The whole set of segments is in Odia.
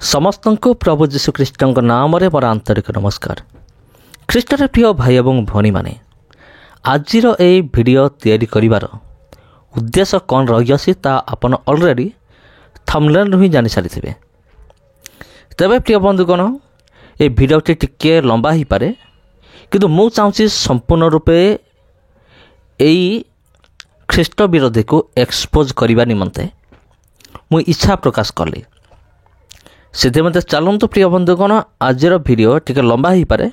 समस्त को प्रभु जीशुख्रीष्ट नाम मोर आंतरिक नमस्कार। ख्रीष्टर प्रिय भाई और भौणी मैंने आज वीडियो तैयारी करिवार उद्देश्य कौन रही आपन ऑलरेडी थंबनेल ही जानी सारी। तबे प्रिय बंधुगण ये वीडियोटी टिके लंबा ही पारे किंतु मु चाहूँगी संपूर्ण रूपे यही ख्रीष्ट विरोधी को एक्सपोज करने निमंते मु इच्छा प्रकाश कली। से मत चलतु प्रिय बंधुगण आज वीडियो टिके लंबा ही पारे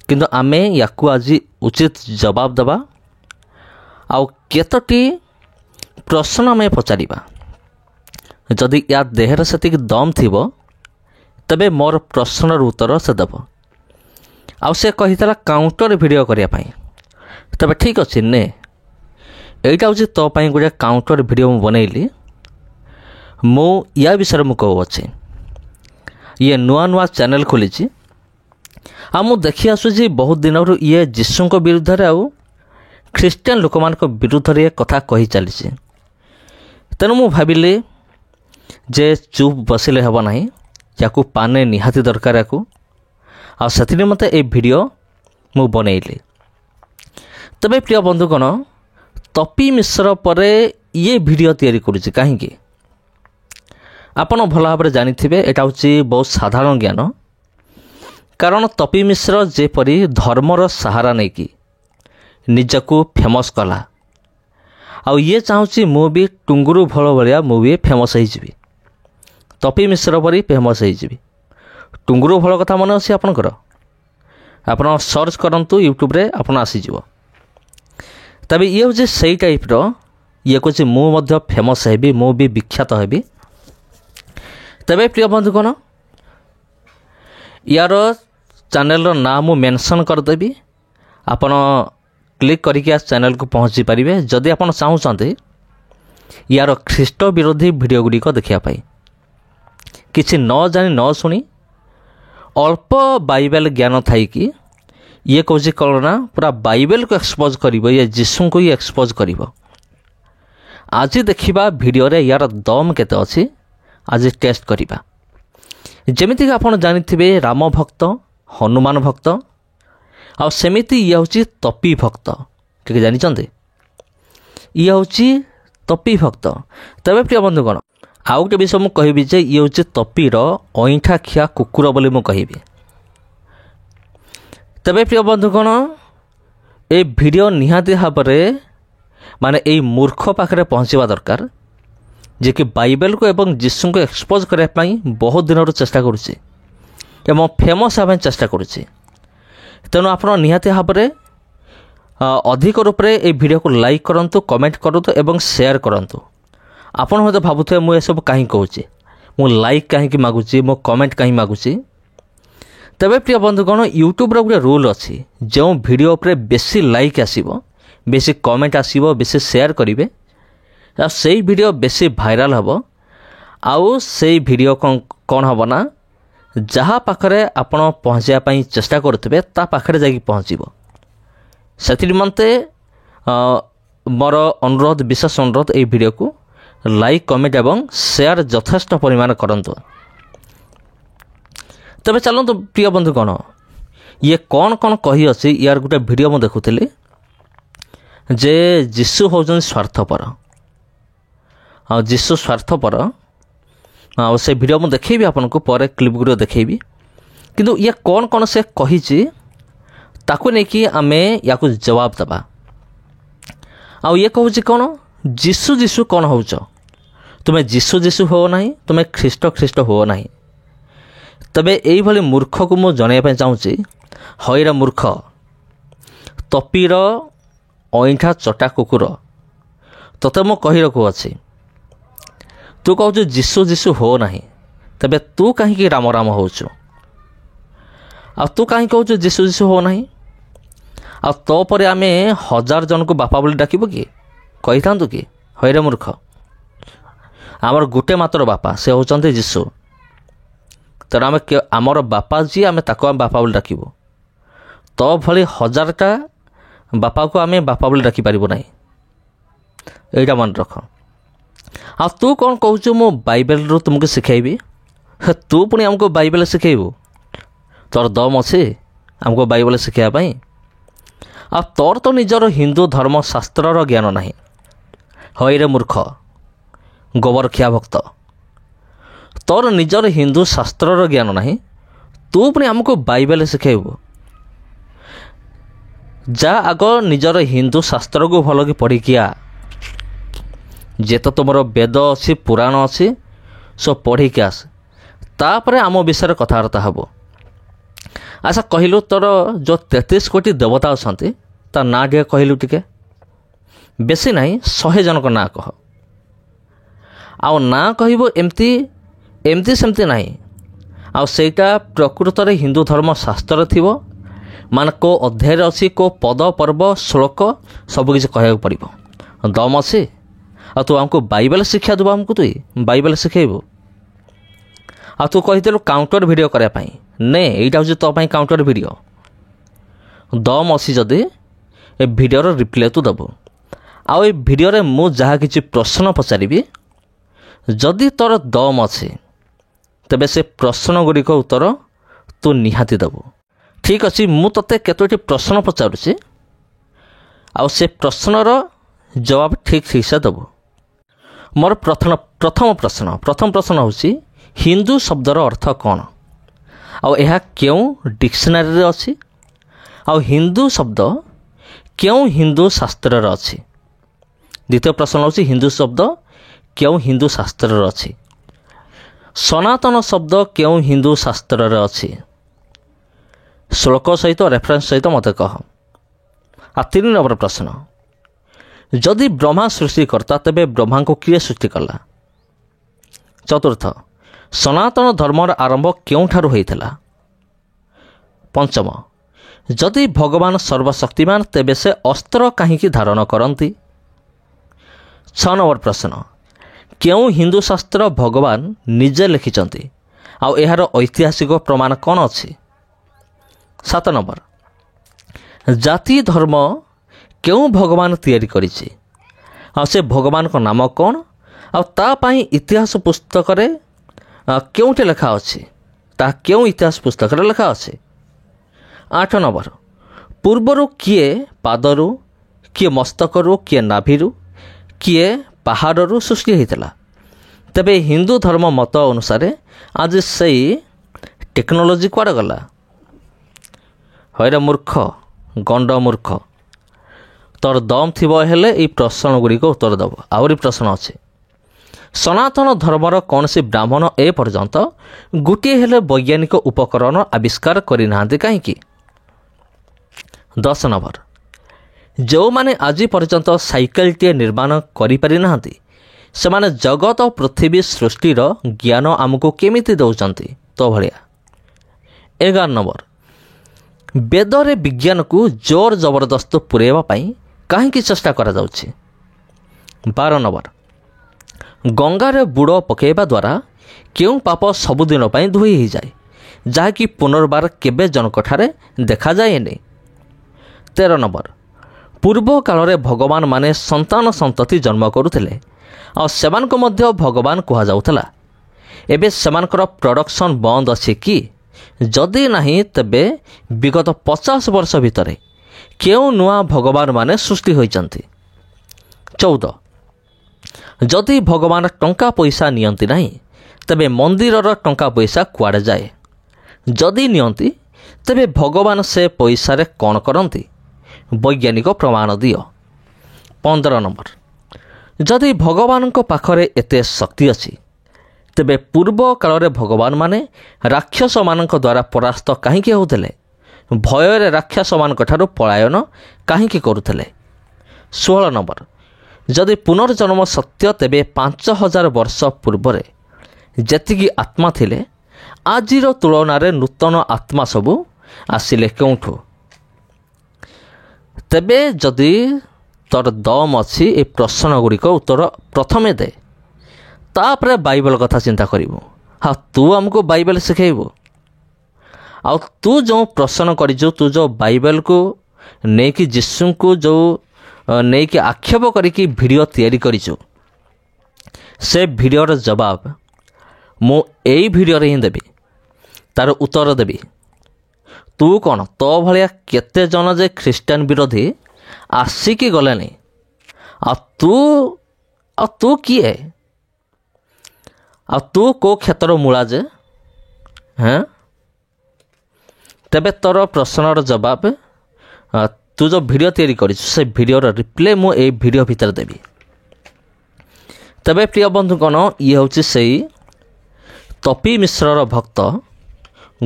किंतु आमे याकू आज उचित जवाब दबा आउ केतोटी प्रश्न आमे पचारिबा। जदि या देहर सेतिक दम थिबो तबे मोर प्रश्नर उत्तर से दब। आउ से कहितला काउंटर वीडियो करिया पई तबे ठीक अछि ने एटा होछि तो पई गुडे काउंटर वीडियो मु बनैली। मु या विषय मु कहू अछि ये नुआ नुआ चैनल खोली आ मु देखि आसुची बहुत दिन ये जीशु विरुद्ध रे आउ ख्रीस्टियन लोक मान विरुद्ध रे कथा कही चली। तेणु मु भाविली जे चुप बसिले हेब नाही याकू पाने निहाती दरकार याकू आ सेथिने मते ए वीडियो मु बनैली। तबे प्रिय बंधुगण तपी मिश्र परे ये वीडियो तैयारी करूची काहेकि आपण भल भाव जानिथिबे एटा होची बहुत साधारण ज्ञान। कारण तपी मिश्र जेपरी धर्मर सहारा नहीं कि निजकू फेमस कला आ ये चाहूँगी मु भी टुंगुरु भल भाया मु भी फेमस होइजिबी तपी मिश्र परी फेमस होइजिबी। टुंगुरु भल कथा मन अछि आपनकर आपण सर्च करंतु यूट्यूब रे आपण आसीजिवो। तबे ये होची सही टाइप रो ये कहछि मु मध्य फेमस हेबी मु भी विख्यात हेबी। तबे प्रिय बंधुगण यार चैनल नाम मु मेंशन करदेवी आपण क्लिक करके चैनल को पहुँची पारे जदि आप चाहते यार ख्रीष्ट विरोधी वीडियो गुड़िक देखा किसी न जानी न शुणी अल्प बाइबल ज्ञान थी कि ये कौन कौन पूरा बाइबल को एक्सपोज कर ये जीशु को ही एक्सपोज कर। आज देखा वीडियो रे यार दम केते अच्छी आज टेस्ट करवा। जमीक आप जानी राम भक्त हनुमान भक्त आ सेमिति ये हूँ तपी भक्त ठीक जानी ये हूँ तपी भक्त। तबे प्रिय बंधुगण आउ गोटे विषय मुझे कहबी जे ये हूँ तपीर अईठा खिया कुकुर बोली मु कहबी। तबे प्रिय बंधुगण ए वीडियो निहाती भाव माने ए मूर्ख पाखरे पहुँचवा दरकार जे कि बाइबल को एवं जीशु को एक्सपोज करने बहुत दिन चेष्टा करुच्ची एवं फेमस हाँ चेष्टा करुच्ची। तेणु आप निहाती भाव अधिक रूप से ये वीडियो को लाइक करंतु कमेंट करंतु एवं शेयर करंतु। आपण मत भावुए मुझे सब कहीं कहूँ मु लाइक कहीं मागुची मो कमेंट कहीं मागुची। तबे प्रिय बंधुगण यूट्यूब गोटे रूल अच्छी जो वीडियो उपरे बेसी लाइक आसीबो बेसी कमेंट आसीबो बेसी शेयर करेंगे से वीडियो बेसी भाइराल हम आउ से वीडियो कौन हम ना जहाँ पाखरे आपण पहुँचापी चेष्टा करुवे ता पाखरे जाकि पहुँचब। से निमंते मोर अनुरोध विशेष अनुरोध ये वीडियो को लाइक कमेंट एवं शेयर यथेष्ट परिमाण करंतु। तबे चलतु प्रिय बंधुगण ये कौन कौन कही अच्छी यार गोटे वीडियो मुझे देखुली जे जीशु होउछन स्वार्थपर जीशु स्वार्थपर आ से वीडियो मुझे देखेबी आपको पर क्लिप गुड़ देखेबी किंतु ये कौन कौन से कही ताकू नहीं आमे या जवाब दबा। आ ये कहूँ कौन जीशु जीशु कौन हो तुम्हें जीशु जीशु हो ना तुम्हें ख्रीष्ट ख्रीष्ट हो ना। तबे यही मूर्ख को मुझे जनवाई चाहूँगी हईरा मूर्ख तपीर अईठा चटा कुकुर तोते मो कही रखु अच्छी तू कहू जीशु जीशु हो ना तबे तू कहीं राम राम हो तू कहीं कहू जीशु जीशु हो ना आ तो पर आमे 1000 जन को बापा बोली डाकिबो कि कही था कि हईरे मूर्ख आमर गोटे मात्र बापा से होचंते जीशु। तेणु आम आमर बापा जी आम ताको आम बापा बोली डाकिबो तो भली 1000टा बापा को आम बापा बोली डाकी पारिबो नाही एटा मन रख। आ तू कौन कहूँ मो बाइबल रू तुमको शिखाइबी तू पुणी आमको बाइबल शिखेबू तोर दम अच्छे आमको बाइबल शिखापी आ तोर तो निजर हिंदू धर्मशास्त्र ज्ञान ना हईरे मूर्ख गोबरखिया भक्त तोर निजर हिंदू शास्त्र ज्ञान ना तू पुणी आमको बाइबल शिखेबू जा आग निजर हिंदू शास्त्र को भल कि पढ़ी आ जे तो तुम वेद अच्छी पुराण अच्छी सो पढ़ी आस तापर आम विषय कथबार्ता हब। अच्छा कहलु तोर जो 33 कोटी देवता अच्छा ता ना टे कहलु टिके बेसी ना 100 जनक ना कह आउ ना कहबो एमती एमती सेमती ना आउ सेटा प्रकृत रे हिंदू धर्म शास्त्र थिबो मान को अध्याय अच्छी को पद पर्व श्लोक सबकि कहू पड़ो दम अच्छे आ तू आमको बाइबल शिक्षा देव आमको तु बाइबल शिखेबू आ तू कहीदेलु काउंटर वीडियो करने ने यहीटा हूँ तो काउंटर वीडियो दम अच्छी जदि ए वीडियोर रिप्ले तू देबू आउ ए वीडियो मु जहाँ किसी प्रश्न पचारि जदि तोर दम अच्छे तेबे से प्रश्न गुड़िक उत्तर तू निहाती देबू। ठीक अच्छे मु तते केतोटी प्रश्न पचारुछि आउ से प्रश्नर जवाब ठीक ठीक से देबू। मोर प्रथम प्रश्न होछि हिंदू शब्दर अर्थ कौन आउ यह क्यों डिक्शनरी रे अछि आउ हिंदू शब्द क्यों हिंदू शास्त्र रे अछि। द्वितीय प्रश्न होछि हिंदू शब्द क्यों हिंदू शास्त्र रे अछि। सनातन शब्द क्यों हिंदू शास्त्र रे अछि श्लोक सहित रेफरेंस सहित मत कह। आ 3 नंबर प्रश्न जदि ब्रह्मा सृष्टि करता तेबे ब्रह्मा को किए सृष्टि कला। चतुर्थ सनातन धर्मर आरंभ क्योंठारु होइथिला। पंचम जदि भगवान सर्वशक्तिमान तेबे से अस्त्र काहींकी धारण करती। 6 नंबर प्रश्न क्यों हिंदू शास्त्र भगवान निजे लिखिचंती आउ एहार ऐतिहासिक प्रमाण कौन अछि। 7 नंबर जाति धर्म क्यों भगवान तैयारी करिछि आ से भगवान को नाम कौन आ ता पाई इतिहास पुस्तक रे क्योंटे लिखा अछि ता क्यों इतिहास पुस्तक रे लिखा अछि। 8 नंबर पूर्वरु किए पादरु किए मस्तकरु किए नाभिरु किए पहाड़रु सृष्टि होइतिला। तेबे हिंदू धर्म मत अनुसार आज सही टेक्नोलोजी कुआडे गला। हईरे मूर्ख गंड मूर्ख तोर दम थिबो हेले ई प्रश्न गुड़िक उत्तर देव। आहरी प्रश्न अच्छे सनातन धर्मर कौन सी ब्राह्मण ए पर्यंत गोटे हेले वैज्ञानिक उपकरण आविष्कार करना कहीं। 10 नंबर जो माने आज पर्यंत साइकेल टे निर्माण करि ना से माने जगत और पृथ्वी सृष्टिर ज्ञान आमको केमिति दौचंती तो भलिया। 11 नंबर वेदरे विज्ञान को जोर जबरदस्त पुरेवा पाई कहीं चेष्टा करा जाउछि। 12 नंबर गंगारे बुड़ पकेवा द्वारा क्यों पाप सबुदिन पाई धोई हो जाए जहाँकि पुनर्बार केबे जनकठारे देखा जाए नहीं। 13 नंबर पूर्व काल रे भगवान माने संतान संतति जन्म करुथिले आ सेमानको मध्य भगवान कहा जाउथला। एबे सेमानकर प्रोडक्शन बंद अछि कि जदि नहीं तेबे विगत 50 वर्ष भितरे क्यों नुआ भगवान माने सृष्टि होइचंती। 14 जदि भगवान टंका पैसा नियंती नहीं तेबे मंदिरर टंका पैसा कुआड़े जाए जदि नियंती तेबे भगवान से पैसा रे कौन करती वैज्ञानिक प्रमाण दियो। 15 नंबर जदि भगवान को पाखरे एते शक्ति अछि तेबे पूर्व काल रे भगवान माने राक्षस मानक द्वारा परास्त कहीं होते भय राक्षस मानक ठारू पलायन कहीं करुले। 16 नंबर जदि पुनर्जन्म सत्य तेबे 5000 वर्ष पूर्व जेतिकी आत्मा थिले आजिर तुलन में नूतन आत्मा सबू आसिले क्योंठू। तेबे जदि तोर दम अच्छी ए प्रश्न गुड़िक उत्तर प्रथमे दे तापर बाइबल कथा चिंता करू। हाँ तू आमको बाइबल शिखेबू आ तू जो प्रश्न करू तू जो बाइबल को नेकी जीशु को जो नेकी आक्षेप करिकी वीडियो तैयारी करिछु से वीडियोर जवाब ମୁଁ ଏଇ ଭିଡ଼ିଓରେ ହିଁ ଦେବି, ତାର ଉତ୍ତର ଦେବି। ତୁ କ'ଣ ତୋ ଭଳିଆ କେତେ ଜଣ ଯେ ଖ୍ରୀଷ୍ଟିଆନ ବିରୋଧୀ ଆସିକି ଗଲେନି, ଆଉ ତୁ କିଏ? ଆଉ ତୁ କେଉଁ କ୍ଷେତ୍ର ମୂଳା ଯେ? ତେବେ ତୋର ପ୍ରଶ୍ନର ଜବାବ ତୁ ଯେଉଁ ଭିଡ଼ିଓ ତିଆରି କରିଛୁ ସେ ଭିଡ଼ିଓର ରିପ୍ଲେ ମୁଁ ଏଇ ଭିଡ଼ିଓ ଭିତରେ ଦେବି। ତେବେ ପ୍ରିୟ ବନ୍ଧୁଗଣ, ଇଏ ହେଉଛି ସେଇ ତପି ମିଶ୍ରର ଭକ୍ତ,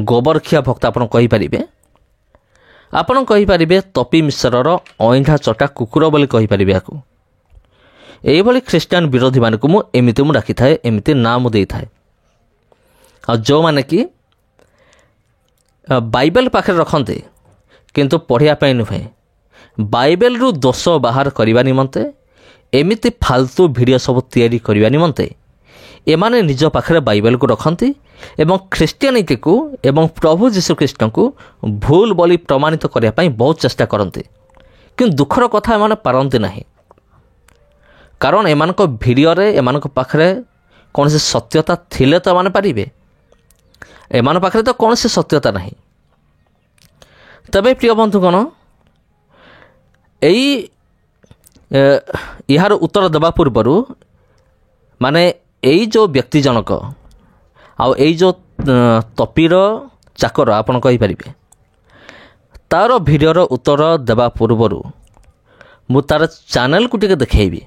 ଗୋବରଖିଆ ଭକ୍ତ ଆପଣ କହିପାରିବେ। ଆପଣ କହିପାରିବେ ତପି ମିଶ୍ରର ଅଇଁଠା ଚଟା କୁକୁର ବୋଲି କହିପାରିବେ ୟାକୁ। ଏଇଭଳି ଖ୍ରୀଷ୍ଟିଆନ ବିରୋଧୀମାନଙ୍କୁ ମୁଁ ଡାକିଥାଏ, ଏମିତି ନାଁ ମୁଁ ଦେଇଥାଏ। ଆଉ ଯେଉଁମାନେ କି ବାଇବେଲ ପାଖରେ ରଖନ୍ତି କିନ୍ତୁ ପଢ଼ିବା ପାଇଁ ନୁହେଁ, ବାଇବେଲରୁ ଦୋଷ ବାହାର କରିବା ନିମନ୍ତେ ଏମିତି ଫାଲତୁ ଭିଡ଼ିଓ ସବୁ ତିଆରି କରିବା ନିମନ୍ତେ ଏମାନେ ନିଜ ପାଖରେ ବାଇବେଲକୁ ରଖନ୍ତି ଏବଂ ଖ୍ରୀଷ୍ଟିଆନିଟିକୁ ଏବଂ ପ୍ରଭୁ ଯୀଶୁଖ୍ରୀଷ୍ଟଙ୍କୁ ଭୁଲ ବୋଲି ପ୍ରମାଣିତ କରିବା ପାଇଁ ବହୁତ ଚେଷ୍ଟା କରନ୍ତି। କିନ୍ତୁ ଦୁଃଖର କଥା, ଏମାନେ ପାରନ୍ତି ନାହିଁ। କାରଣ ଏମାନଙ୍କ ଭିଡ଼ିଓରେ ଏମାନଙ୍କ ପାଖରେ କୌଣସି ସତ୍ୟତା ଥିଲେ ତ ଏମାନେ ପାରିବେ, ଏମାନଙ୍କ ପାଖରେ ତ କୌଣସି ସତ୍ୟତା ନାହିଁ। ତେବେ ପ୍ରିୟ ବନ୍ଧୁଗଣ, ଏହାର ଉତ୍ତର ଦେବା ପୂର୍ବରୁ ମାନେ ଏଇ ଯେଉଁ ବ୍ୟକ୍ତି ଜଣକ ଆଉ ଏଇ ଯେଉଁ ତପିର ଚାକର ଆପଣ କହିପାରିବେ, ତା'ର ଭିଡ଼ିଓର ଉତ୍ତର ଦେବା ପୂର୍ବରୁ ମୁଁ ତା'ର ଚ୍ୟାନେଲକୁ ଟିକେ ଦେଖେଇବି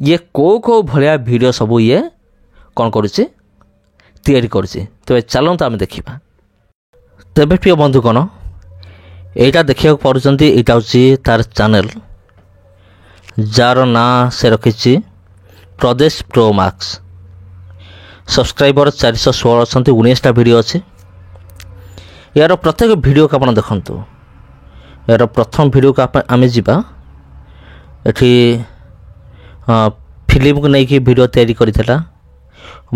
ଇଏ କେଉଁ ଭଳିଆ ଭିଡ଼ିଓ ସବୁ ଇଏ କ'ଣ କରୁଛି, ତିଆରି କରୁଛି। ତେବେ ଚାଲନ୍ତୁ ଆମେ ଦେଖିବା। ତେବେ ପ୍ରିୟ ବନ୍ଧୁଗଣ, ଏଇଟା ଦେଖିବାକୁ ପାରୁଛନ୍ତି, ଏଇଟା ହେଉଛି ତା'ର ଚ୍ୟାନେଲ, ଯାହାର ନାଁ ସେ ରଖିଛି ପ୍ରଦେଶ ପ୍ରୋ ମାର୍କ୍ସ। ସବସ୍କ୍ରାଇବର 416 ଅଛନ୍ତି, 19ଟା ଭିଡ଼ିଓ ଅଛି। ଏହାର ପ୍ରତ୍ୟେକ ଭିଡ଼ିଓକୁ ଆପଣ ଦେଖନ୍ତୁ। ଏହାର ପ୍ରଥମ ଭିଡ଼ିଓକୁ ଆମେ ଯିବା। ଏଠି ଫିଲ୍ମକୁ ନେଇକି ଭିଡ଼ିଓ ତିଆରି କରିଥିଲା,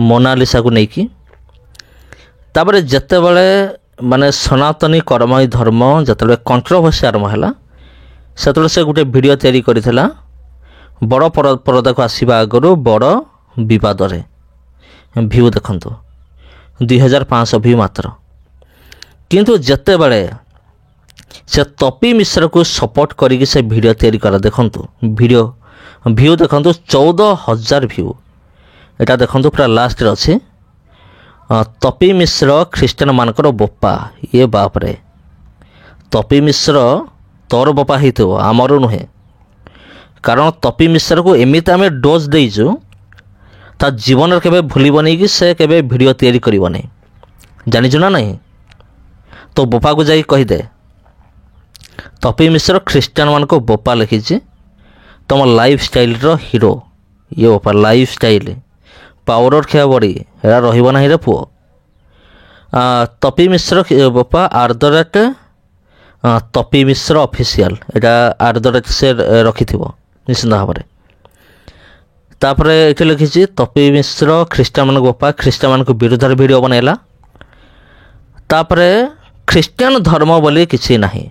ମୋନାଲିସାକୁ ନେଇକି। ତାପରେ ଯେତେବେଳେ ମାନେ ସନାତନୀ କର୍ମୀ ଧର୍ମ ଯେତେବେଳେ କଣ୍ଟ୍ରୋଭର୍ସି ଆରମ୍ଭ ହେଲା, ସେତେବେଳେ ସେ ଗୋଟେ ଭିଡ଼ିଓ ତିଆରି କରିଥିଲା ବଡ଼ ପରଦାକୁ ଆସିବା ଆଗରୁ ବଡ଼ ବିବାଦରେ। ଭ୍ୟୁ ଦେଖନ୍ତୁ, 2500 ଭ୍ୟୁ ମାତ୍ର। କିନ୍ତୁ ଯେତେବେଳେ ସେ ତପି ମିଶ୍ରକୁ ସପୋର୍ଟ କରିକି ସେ ଭିଡ଼ିଓ ତିଆରି କଲା, ଦେଖନ୍ତୁ ଭ୍ୟୁ ଦେଖନ୍ତୁ, 14,000 ଭ୍ୟୁ। ଏଇଟା ଦେଖନ୍ତୁ ପୁରା ଲାଷ୍ଟରେ ଅଛି, ତପି ମିଶ୍ର ଖ୍ରୀଷ୍ଟିଆନମାନଙ୍କର ବୋପା। ଇଏ ବାପରେ, ତପି ମିଶ୍ର ତୋର ବୋପା ହେଇଥିବ, ଆମର ନୁହେଁ। କାରଣ ତପି ମିଶ୍ରକୁ ଏମିତି ଆମେ ଡୋଜ୍ ଦେଇଛୁ, ତା ଜୀବନରେ କେବେ ଭୁଲିବନି କି ସେ କେବେ ଭିଡ଼ିଓ ତିଆରି କରିବନି। ଜାଣିଛୁ ନା ନାହିଁ? ତୋ ବୋପାକୁ ଯାଇ କହିଦେ, ତପି ମିଶ୍ର ଖ୍ରୀଷ୍ଟିଆନମାନଙ୍କୁ ବୋପା ଲେଖିଛି, ତୁମ ଲାଇଫ୍ ଷ୍ଟାଇଲ୍ର ହିରୋ। ଇଏ ବୋପା ଲାଇଫ୍ ଷ୍ଟାଇଲ୍, ପାଉଡ଼ର ଖିଆ ବଡ଼ି, ଏରା ରହିବ ନାହିଁ ରେ ପୁଅ। ତପି ମିଶ୍ର ବୋପା @ ତପି ମିଶ୍ର ଅଫିସିଆଲ, ଏଇଟା @ ସେ ରଖିଥିବ ନିଶ୍ଚିନ୍ତ ଭାବରେ। ତାପରେ ଏଠି ଲେଖିଛି ତପି ମିଶ୍ର ଖ୍ରୀଷ୍ଟିଆନମାନଙ୍କ ବୋପା, ଖ୍ରୀଷ୍ଟିଆନମାନଙ୍କ ବିରୁଦ୍ଧରେ ଭିଡ଼ିଓ ବନାଇଲା। ତାପରେ ଖ୍ରୀଷ୍ଟିଆନ ଧର୍ମ ବୋଲି କିଛି ନାହିଁ,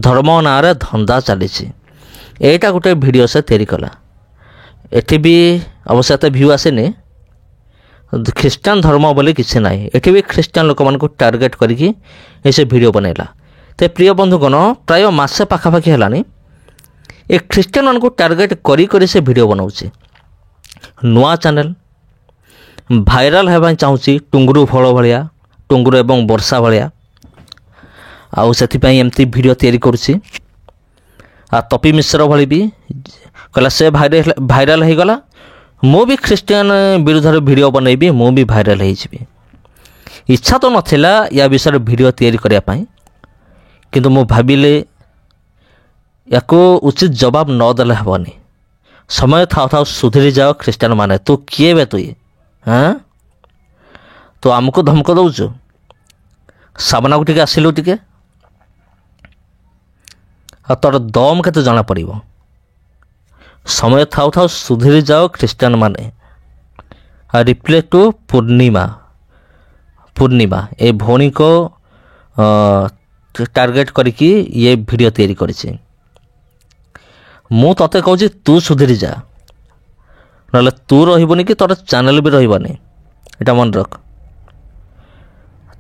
ଧର୍ମ ନାଁରେ ଧନ୍ଦା ଚାଲିଛି, ଏଇଟା ଗୋଟେ ଭିଡ଼ିଓ ସେ ତିଆରି କଲା। ଏଠି ବି ଅବଶ୍ୟ ଏତେ ଭ୍ୟୁ ଆସିନି। ଖ୍ରୀଷ୍ଟିଆନ ଧର୍ମ ବୋଲି କିଛି ନାହିଁ, ଏଠି ବି ଖ୍ରୀଷ୍ଟିଆନ ଲୋକମାନଙ୍କୁ ଟାର୍ଗେଟ୍ କରିକି ସେ ଭିଡ଼ିଓ ବନାଇଲା। ତ ପ୍ରିୟ ବନ୍ଧୁଗଣ, ପ୍ରାୟ ମାସେ ପାଖାପାଖି ହେଲାଣି ଏ ଖ୍ରୀଷ୍ଟିଆନମାନଙ୍କୁ ଟାର୍ଗେଟ୍ କରି ସେ ଭିଡ଼ିଓ ବନାଉଛି। ନୂଆ ଚ୍ୟାନେଲ, ଭାଇରାଲ୍ ହେବା ପାଇଁ ଚାହୁଁଛି ଟୁଙ୍ଗୁରୁ ଫଳ ଭଳିଆ, ଟୁଙ୍ଗୁରୁ ଏବଂ ବର୍ଷା ଭଳିଆ, ଆଉ ସେଥିପାଇଁ ଏମିତି ଭିଡ଼ିଓ ତିଆରି କରୁଛି। ଆଉ ତପି ମିଶ୍ର ଭଳି ବି କହିଲା ସେ ଭାଇରାଲ୍ ହେଇଗଲା, ମୁଁ ବି ଖ୍ରୀଷ୍ଟିଆନ ବିରୁଦ୍ଧରେ ଭିଡ଼ିଓ ବନେଇବି, ମୁଁ ବି ଭାଇରାଲ୍ ହେଇଯିବି। ଇଚ୍ଛା ତ ନଥିଲା ୟା ବିଷୟରେ ଭିଡ଼ିଓ ତିଆରି କରିବା ପାଇଁ, କିନ୍ତୁ ମୁଁ ଭାବିଲି ୟାକୁ ଉଚିତ ଜବାବ ନ ଦେଲେ ହେବନି। ସମୟ ଥାଉ ସୁଧୁରି ଯାଅ ଖ୍ରୀଷ୍ଟିଆନମାନେ। ତୁ କିଏ ବେ ତୁ? ତୁ ଆମକୁ ଧମକ ଦେଉଛୁ? ସାମନାକୁ ଟିକେ ଆସିଲୁ ଟିକେ, ଆଉ ତୋର ଦମ୍ କେତେ ଜଣାପଡ଼ିବ। ସମୟ ଥାଉ ସୁଧୁରି ଯାଅ ଖ୍ରୀଷ୍ଟିଆନମାନେ। ରିପ୍ଲେ ଟୁ ପୂର୍ଣ୍ଣିମା ଏ ଭଉଣୀକୁ ଟାର୍ଗେଟ୍ କରିକି ଇଏ ଭିଡ଼ିଓ ତିଆରି କରିଛି। ମୁଁ ତତେ କହୁଛି ତୁ ସୁଧୁରି ଯା, ନହେଲେ ତୁ ରହିବୁନି କି ତୋର ଚ୍ୟାନେଲ ବି ରହିବନି, ଏଇଟା ମନେ ରଖ।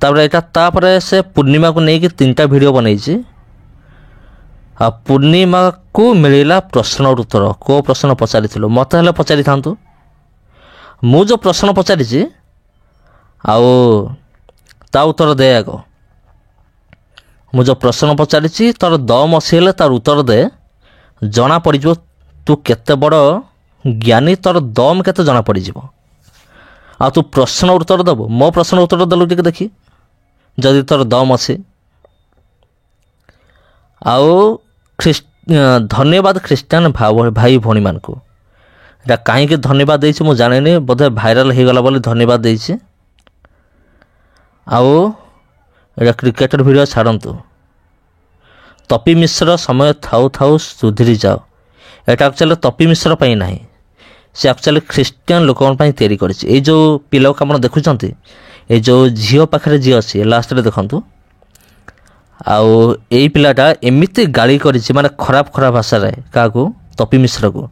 तापर एटा तापर से पूर्णिमा को लेकिन 3टा वीडियो बनई आ पूर्णिमा को मिलला प्रश्न और उत्तर को प्रश्न पचारि मत हेल्ले पचारि था मु जो प्रश्न पचारि आउ ता उत्तर दे आग मु जो प्रश्न पचारि तार दम असी तार उत्तर दे जना पड़ तू केते बड़ ज्ञानी तोर दम केते जना पड़ आ तू प्रश्न उत्तर देबू मो प्रश्न उत्तर देलु टिके देखी जदि तोर दम असी आउ धन्यवाद ख्रीस्टान भाई भौणी मान को एटा कहीं धन्यवाद देछि मु जाने बोधे भाइराल हो गला बोली धन्यवाद देछि आउ एटा क्रिकेटर वीडियो छाड़तु तपी मिश्र समय थाउ थाउ सुधरी जाओ एटा एक्चुअली तपी मिश्र पई नाही से एक्चुअली ख्रीस्टियन लोक तैयारी करिछि ए जो पिला को आपण देखुचंती ए जो झियो पाखरे जी अछि लास्ट रे देखंतु आउ एई पिलाटा एमिति गाली करिछि माने खराब खराब भाषा रे काकू तपी मिश्र को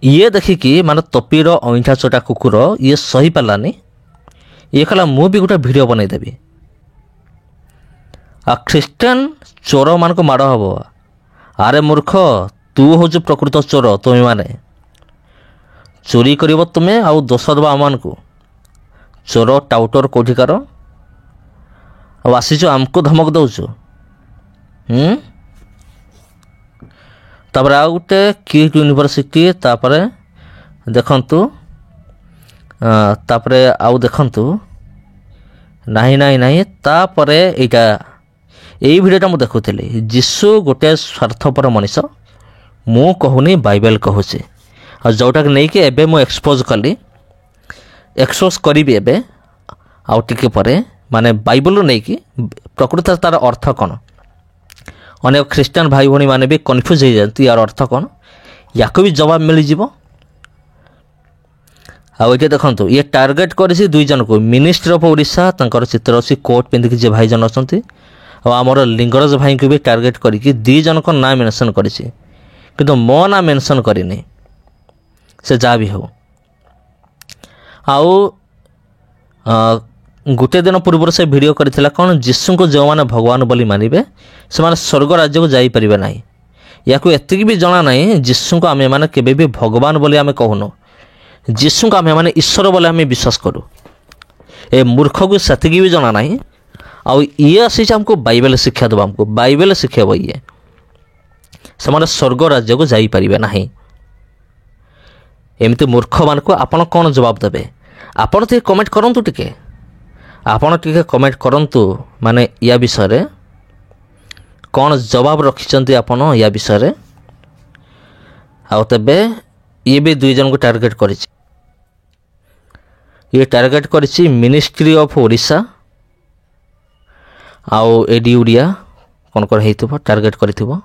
ये देखिकी माने तपीर अइठा चोटा कुकुर ये सही पालानी ये कहला मु भी गोटे वीडियो बनई देबी आ ख्रीस्टियन चोर मान को माड़ हब अरे मूर्ख तू हूँ प्रकृत चोर तुम्हें माने चोरी कर तुम्हें आउ दोष दबा आम को चोर टाउटर कौटिकार आसीच आमको धमक दौचु तापर आउ गोटे किट यूनिवर्सिटी तापर देखंतु तापर आउ देखंतु नहीं नहीं नहीं तापर एटा यही भिडियोटा मुझे देखुली जीशु गोटे स्वार्थपर मनीष मु कहूनी बाइबल कहूँ जोटा नहीं कि एबे मु एक्सपोज कली एक्सपोज करी एबे आउ टिके परे माने बाइबल नहीं कि प्रकृत तार अर्थ कौन अनेक ख्रीस्टान भाई भौणी माने भी कन्फ्यूज हो जाती यार अर्थ कौन या भी जवाब मिल जाव आउ ये देखो ये टार्गेट करी 2 जन को मिनिस्ट्री ऑफ ओडिशा तंकर चित्र अच्छी कोट पिंधिकी जे भाई जन अच्छा आमर लिंगराज भाई को भी टार्गेट करके 2 जन को ना मेंशन करी किंतु मो ना मेंशन करनी से जहाँ भी हो आउ गोटे दिन पूर्व से वीडियो करथिला कौन जीशु को जो मैंने भगवान बोली मानिबे से माने स्वर्ग राज्य को जाई परिबे नाही या को एतिक भी जना नहीं जीशु को आमे माने केबे भी भगवान बोली आमे कहूनो जीशु को आमे माने ईश्वर बोली आमे विश्वास करू ए मूर्ख को सेतिक भी जना नहीं आउ ये आसी हमको बाइबल शिक्षा देव हमको बाइबल शिखेब ये से स्वर्ग राज्य को जाई परिबे नाही एमती मूर्ख मान को आपण कौन जवाब देबे आपण तो कमेंट करंतु टिके आपण टिके कमेंट करंतु माने या विषय रे कौन जवाब रखिचंती आपण या विषय रे आउ तबे ये भी 2 जन को टार्गेट करिछि ये टार्गेट करिछि मिनिस्ट्री ऑफ ओडिशा आउ एडी उड़िया कौन कौन हो टार्गेट करिथिबो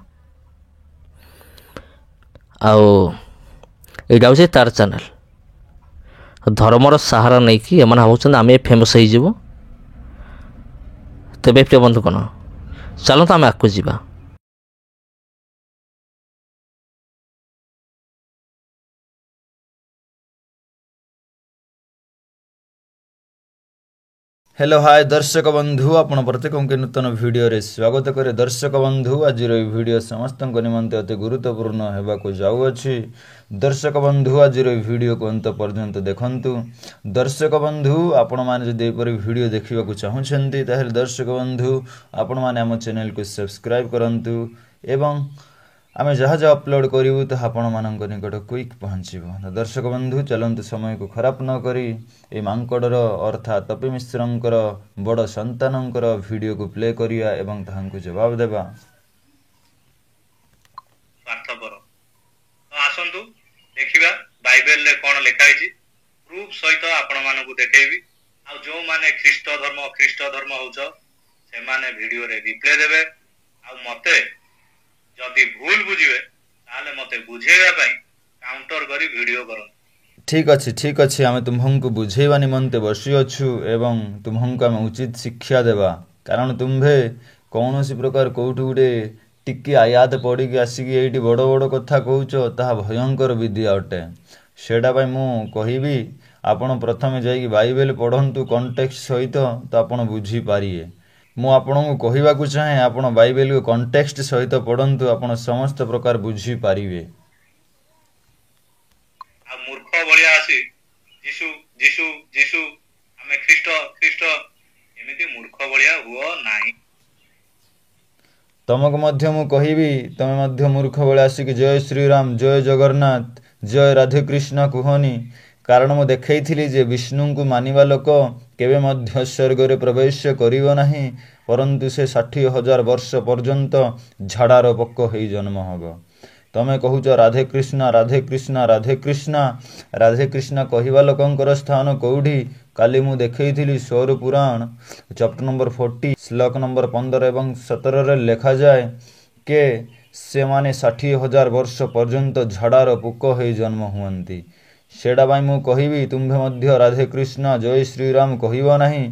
आउ एटा हूँ तार चैनल धर्मर सहारा नहीं कि एम भावुं आम फेमस हो तेरे प्रिय बंधु कौन चलते आम आगे जावा हेलो हाय दर्शक बंधु आपण प्रत्येक नूतन वीडियो रे स्वागत करे दर्शक बंधु आज वीडियो समस्त निमंते अति गुरुत्वपूर्ण होगा जाऊँगी दर्शक बंधु आज वीडियो को अंत पर्यंत देखंतु दर्शक बंधु आपण माने जदि एपरि वीडियो देखिबा चाहूछंती ताहेल दर्शक बंधु आपण माने हम चैनल को सब्सक्राइब करंतु एवं आम जहाँ जहाँ अपलोड करूँ तो आपण मान निकट क्विक पहुँचब दर्शक बंधु चलते समय को खराब न करी ए मांकड़र अर्थात तपी मिश्रंकर बड़ संतानंकर वीडियो को प्ले करिया एवं ताहांकु जवाब देबा स्वार्थपर आसंतु देखिबा बाइबल रे कोन लिखा है प्रूफ सहित आपण मानकु देखेबी आ जो माने ख्रीष्ट धर्म होउछ से माने वीडियो रे रिप्लाई देबे आ मते जदि भूल बुझिबे ताले मते बुझेबा पई काउंटर करी वीडियो करो ठीक अच्छे आम तुम्हंकु बुझेबा निमंते बसी अछु एवं तुम्हंकु आम उचित शिक्षा देबा कारण तुम्भे कौन सी प्रकार कोठु गुटे टिके आयात पड़ी आसिकी एठी बड़ बड़ कथा कहूछ ताहा भयंकर विद्या अटे सेटा पई मु कहिबी ଆପଣ ପ୍ରଥମେ ଯାଇକି ବାଇବେଲ ପଢ଼ନ୍ତୁ କଣ୍ଟେକ୍ସଟ ସହିତ, ତ ଆପଣ ବୁଝିପାରିବେ। ମୁଁ ଆପଣଙ୍କୁ କହିବାକୁ ଚାହେଁ ଆପଣ ବାଇବେଲକୁ କଣ୍ଟେକ୍ସଟ ସହିତ ପଢ଼ନ୍ତୁ, ଆପଣ ସମସ୍ତ ପ୍ରକାର ବୁଝିପାରିବେ। ଆଉ ମୂର୍ଖ ଭଳିଆ ଆସି ଯୀଶୁ ଯୀଶୁ ଯୀଶୁ ଆମେ ଖ୍ରୀଷ୍ଟ ଖ୍ରୀଷ୍ଟ ଏମିତି ମୂର୍ଖ ଭଳିଆ ହୁଅ ନାହିଁ। ତମକୁ ମଧ୍ୟ ମୁଁ କହିବି, ତମେ ମଧ୍ୟ ମୂର୍ଖ ବେଳେ ଆସିକି ଜୟ ଶ୍ରୀରାମ, ଜୟ ଜଗନ୍ନାଥ, ଜୟ ରାଧେକୃଷ୍ଣ କୁହନି। କାରଣ ମୁଁ ଦେଖେଇଥିଲି ଯେ ବିଷ୍ଣୁଙ୍କୁ ମାନିବା ଲୋକ କେବେ ମଧ୍ୟ ସ୍ୱର୍ଗରେ ପ୍ରବେଶ କରିବ ନାହିଁ, ପରନ୍ତୁ ସେ 60,000 ବର୍ଷ ପର୍ଯ୍ୟନ୍ତ ଝାଡ଼ାର ପୋକ ହେଇ ଜନ୍ମ ହେବ। ତମେ କହୁଛ ରାଧେକୃଷ୍ଣ ରାଧେକୃଷ୍ଣ ରାଧେକୃଷ୍ଣ, ରାଧେକୃଷ୍ଣ କହିବା ଲୋକଙ୍କର ସ୍ଥାନ କେଉଁଠି? କାଲି ମୁଁ ଦେଖେଇଥିଲି ସୌର ପୁରାଣ ଚାପ୍ଟର ନମ୍ବର 40 ଶ୍ଲୋକ ନମ୍ବର 15 ଏବଂ 17ରେ ଲେଖାଯାଏ ଯେ ସେମାନେ 60,000 ବର୍ଷ ପର୍ଯ୍ୟନ୍ତ ଝାଡ଼ାର ପୋକ ହେଇ ଜନ୍ମ ହୁଅନ୍ତି। ସେଇଟା ପାଇଁ ମୁଁ କହିବି ତୁମ୍ଭେ ମଧ୍ୟ ରାଧେକୃଷ୍ଣ ଜୟ ଶ୍ରୀରାମ କହିବ ନାହିଁ।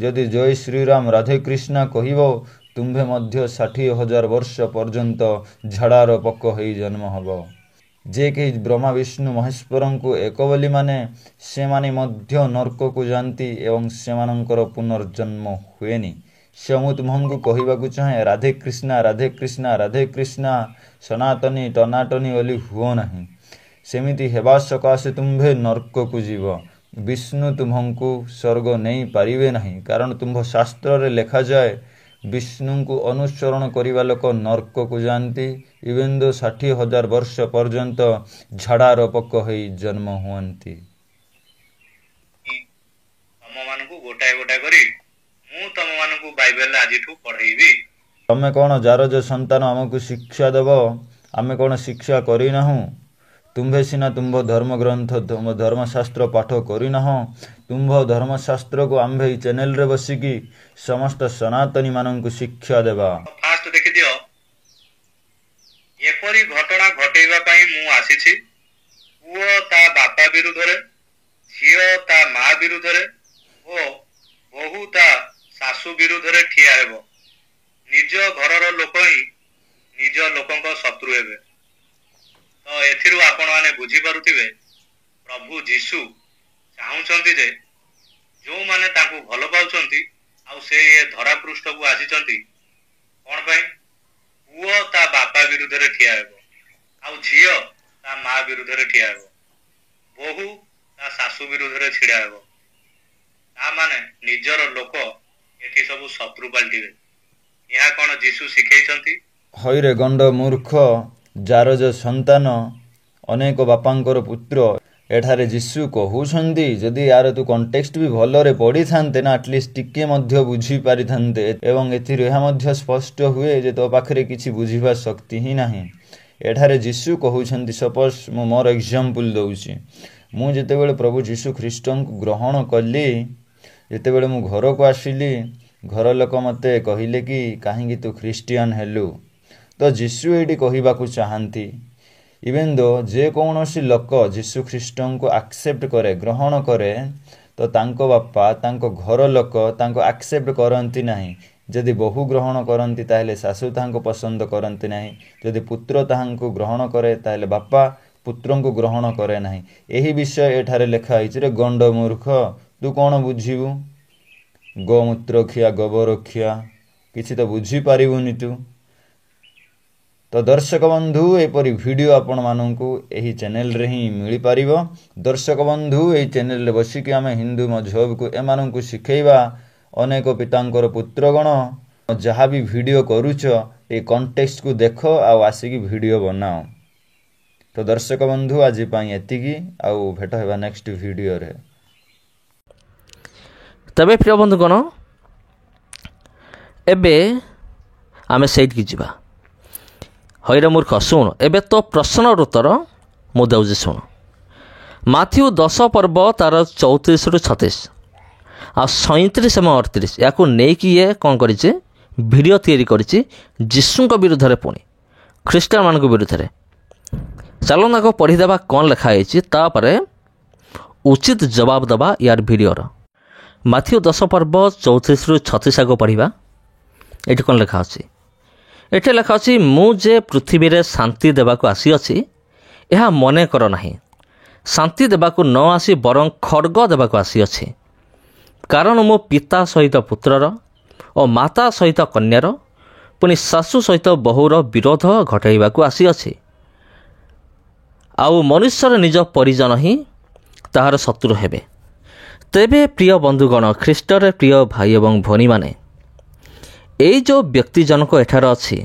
ଯଦି ଜୟ ଶ୍ରୀରାମ ରାଧେକୃଷ୍ଣ କହିବ, ତୁମ୍ଭେ ମଧ୍ୟ 60,000 ବର୍ଷ ପର୍ଯ୍ୟନ୍ତ ଝାଡ଼ାର ପୋକ ହେଇ ଜନ୍ମ ହେବ। ଯେ କେହି ବ୍ରହ୍ମା ବିଷ୍ଣୁ ମହେଶ୍ୱରଙ୍କୁ ଏକ ବୋଲି ମାନେ, ସେମାନେ ମଧ୍ୟ ନର୍କକୁ ଯାଆନ୍ତି ଏବଂ ସେମାନଙ୍କର ପୁନର୍ଜନ୍ମ ହୁଏନି। ସେ ମୁଁ ତୁମକୁ କହିବାକୁ ଚାହେଁ ରାଧେକୃଷ୍ଣ ରାଧେକୃଷ୍ଣ ରାଧେକୃଷ୍ଣ, ସନାତନୀ ଟନାଟନି ବୋଲି ହୁଅ ନାହିଁ। ସେମିତି ହେବା ସକାଶେ ତୁମ୍ଭେ ନର୍କକୁ ଯିବ। ବିଷ୍ଣୁ ତୁମକୁ ସ୍ୱର୍ଗ ନେଇପାରିବେ ନାହିଁ, କାରଣ ତୁମ୍ଭ ଶାସ୍ତ୍ରରେ ଲେଖାଯାଏ ବିଷ୍ଣୁଙ୍କୁ ଅନୁସରଣ କରିବା ଲୋକ ନର୍କକୁ ଯାଆନ୍ତି, ଇଭେନ୍ ଦୋ 60,000 ବର୍ଷ ପର୍ଯ୍ୟନ୍ତ ଝାଡ଼ାର ପୋକ ହେଇ ଜନ୍ମ ହୁଅନ୍ତି। ତମମାନଙ୍କୁ ଗୋଟାଏ ଗୋଟାଏ କରି ମୁଁ ତମମାନଙ୍କୁ ବାଇବେଲ ଆଜିଠୁ ପଢ଼େଇବି। ତମେ କ'ଣ ଯାର ସନ୍ତାନ ଆମକୁ ଶିକ୍ଷା ଦେବ? ଆମେ କ'ଣ ଶିକ୍ଷା କରିନାହୁଁ? ତୁମ୍ଭେ ସିନା ତୁମ୍ଭ ଧର୍ମଗ୍ରନ୍ଥ ତୁମ୍ଭ ଧର୍ମଶାସ୍ତ୍ର ପାଠ କରିନାହଁ। ତୁମ୍ଭ ଧର୍ମଶାସ୍ତ୍ରକୁ ଆମ୍ଭେ ଏହି ଚ୍ୟାନେଲରେ ବସିକି ସମସ୍ତ ସନାତନୀମାନଙ୍କୁ ଶିକ୍ଷା ଦେବା। ଫାଷ୍ଟ ଦେଖିଦିଅ, ଏପରି ଘଟଣା ଘଟେଇବା ପାଇଁ ମୁଁ ଆସିଛି। ପୁଅ ତା ବାପା ବିରୁଦ୍ଧରେ, ଝିଅ ତା ମା ବିରୁଦ୍ଧରେ ଓ ବୋହୂ ତା ଶାଶୁ ବିରୁଦ୍ଧରେ ଠିଆ ହେବ। ନିଜ ଘରର ଲୋକ ହିଁ ନିଜ ଲୋକଙ୍କ ଶତ୍ରୁ ହେବେ। ତ ଏଥିରୁ ଆପଣମାନେ ବୁଝିପାରୁଥିବେ ପ୍ରଭୁ ଯୀଶୁ ଚାହୁଁଛନ୍ତି ଯେ ଯେଉଁମାନେ ତାଙ୍କୁ ଭଲ ପାଉଛନ୍ତି ଆଉ ସେ ଏ ଧରାପୃଷ୍ଠକୁ ଆସିଛନ୍ତି କ'ଣ ପାଇଁ? ପୁଅ ତା ବାପା ବିରୁଦ୍ଧରେ ଠିଆ ହେବ, ଆଉ ଝିଅ ତା ମା ବିରୁଦ୍ଧରେ ଠିଆ ହେବ, ବୋହୂ ତା ଶାଶୁ ବିରୁଦ୍ଧରେ ଛିଡ଼ା ହେବ। ତା ମାନେ ନିଜର ଲୋକ ଏଠି ସବୁ ଶତ୍ରୁ ପାଲଟିବେ। ଏହା କ'ଣ ଯୀଶୁ ଶିଖେଇଛନ୍ତି? ହଇରେ ଗଣ୍ଡ ମୂର୍ଖ, ଯାର ସନ୍ତାନ ଅନେକ ବାପାଙ୍କର ପୁତ୍ର। ଏଠାରେ ଯୀଶୁ କହୁଛନ୍ତି, ଯଦି ୟାର ତୁ କଣ୍ଟେକ୍ସଟ ବି ଭଲରେ ପଢ଼ିଥାନ୍ତେ ନା, ଆଟଲିଷ୍ଟ ଟିକେ ମଧ୍ୟ ବୁଝିପାରିଥାନ୍ତେ। ଏବଂ ଏଥିରୁ ଏହା ମଧ୍ୟ ସ୍ପଷ୍ଟ ହୁଏ ଯେ ତୋ ପାଖରେ କିଛି ବୁଝିବା ଶକ୍ତି ହିଁ ନାହିଁ। ଏଠାରେ ଯୀଶୁ କହୁଛନ୍ତି, ସପୋଜ ମୁଁ ମୋର ଏକ୍ଜାମ୍ପଲ୍ ଦେଉଛି। ମୁଁ ଯେତେବେଳେ ପ୍ରଭୁ ଯୀଶୁ ଖ୍ରୀଷ୍ଟଙ୍କୁ ଗ୍ରହଣ କଲି, ଯେତେବେଳେ ମୁଁ ଘରକୁ ଆସିଲି, ଘର ଲୋକ ମୋତେ କହିଲେ କି କାହିଁକି ତୁ ଖ୍ରୀଷ୍ଟିଆନ ହେଲୁ? ତ ଯୀଶୁ ଏଇଠି କହିବାକୁ ଚାହାନ୍ତି, ଇଭେନ୍ ଦୋ ଯେକୌଣସି ଲୋକ ଯୀଶୁ ଖ୍ରୀଷ୍ଟଙ୍କୁ ଆକ୍ସେପ୍ଟ କରେ, ଗ୍ରହଣ କରେ, ତ ତାଙ୍କ ବାପା ତାଙ୍କ ଘର ଲୋକ ତାଙ୍କୁ ଆକ୍ସେପ୍ଟ କରନ୍ତି ନାହିଁ। ଯଦି ବୋହୂ ଗ୍ରହଣ କରନ୍ତି ତାହେଲେ ଶାଶୁ ତାହାଙ୍କୁ ପସନ୍ଦ କରନ୍ତି ନାହିଁ। ଯଦି ପୁତ୍ର ତାହାଙ୍କୁ ଗ୍ରହଣ କରେ ତାହେଲେ ବାପା ପୁତ୍ରଙ୍କୁ ଗ୍ରହଣ କରେ ନାହିଁ। ଏହି ବିଷୟ ଏଠାରେ ଲେଖା ହେଇଛି। ରେ ଗଣ୍ଡ ମୂର୍ଖ, ତୁ କ'ଣ ବୁଝିବୁ? ଗୋମୂତ୍ର ଖିଆ ଗୋବର ଖିଆ, କିଛି ତ ବୁଝିପାରିବୁନି ତୁ। ତ ଦର୍ଶକ ବନ୍ଧୁ, ଏପରି ଭିଡ଼ିଓ ଆପଣମାନଙ୍କୁ ଏହି ଚ୍ୟାନେଲରେ ହିଁ ମିଳିପାରିବ। ଦର୍ଶକ ବନ୍ଧୁ, ଏହି ଚ୍ୟାନେଲରେ ବସିକି ଆମେ ହିନ୍ଦୁ ମଜହବକୁ ଏମାନଙ୍କୁ ଶିଖେଇବା। ଅନେକ ପିତାଙ୍କର ପୁତ୍ରଗଣ, ଯାହା ବି ଭିଡ଼ିଓ କରୁଛ ଏ କଣ୍ଟେକ୍ସଟକୁ ଦେଖ ଆଉ ଆସିକି ଭିଡ଼ିଓ ବନାଅ। ତ ଦର୍ଶକ ବନ୍ଧୁ, ଆଜି ପାଇଁ ଏତିକି, ଆଉ ଭେଟ ହେବା ନେକ୍ସଟ ଭିଡ଼ିଓରେ। ତେବେ ପ୍ରିୟ ବନ୍ଧୁଗଣ, ଏବେ ଆମେ ସେଇଠିକି ଯିବା। ହଇରେ ମୂର୍ଖ ଶୁଣ, ଏବେ ତ ପ୍ରଶ୍ନର ଉତ୍ତର ମୁଁ ଦେଉଛି ଶୁଣ। ମାଥ୍ୟୁ 10 ପର୍ବ ତାର 34ରୁ 36 ଆଉ 37 ଏବଂ 38 ୟାକୁ ନେଇକି ଇଏ କ'ଣ କରିଛି, ଭିଡ଼ିଓ ତିଆରି କରିଛି ଯୀଶୁଙ୍କ ବିରୁଦ୍ଧରେ, ପୁଣି ଖ୍ରୀଷ୍ଟିଆନମାନଙ୍କ ବିରୁଦ୍ଧରେ। ଚାଲନ୍ତୁ ଆଗ ପଢ଼ିଦେବା କ'ଣ ଲେଖା ହେଇଛି, ତାପରେ ଉଚିତ ଜବାବ ଦେବା ୟାର ଭିଡ଼ିଓର। ମାଥ୍ୟୁ 10 ପର୍ବ 34ରୁ 36 ଆଗ ପଢ଼ିବା। ଏଠି କ'ଣ ଲେଖା ଅଛି? ଏଠି ଲେଖା ଅଛି, ମୁଁ ଯେ ପୃଥିବୀରେ ଶାନ୍ତି ଦେବାକୁ ଆସିଅଛି ଏହା ମନେ କର ନାହିଁ। ଶାନ୍ତି ଦେବାକୁ ନ ଆସି ବରଂ ଖଡ଼ଗ ଦେବାକୁ ଆସିଅଛି। କାରଣ ମୋ ପିତା ସହିତ ପୁତ୍ରର ଓ ମାତା ସହିତ କନ୍ୟାର ପୁଣି ଶାଶୁ ସହିତ ବୋହୂର ବିରୋଧ ଘଟାଇବାକୁ ଆସିଅଛି। ଆଉ ମନୁଷ୍ୟର ନିଜ ପରିଜନ ହିଁ ତାହାର ଶତ୍ରୁ ହେବେ। ତେବେ ପ୍ରିୟ ବନ୍ଧୁଗଣ, ଖ୍ରୀଷ୍ଟରେ ପ୍ରିୟ ଭାଇ ଏବଂ ଭଉଣୀମାନେ, ଏଇ ଯେଉଁ ବ୍ୟକ୍ତି ଜଣକ ଏଠାରେ ଅଛି,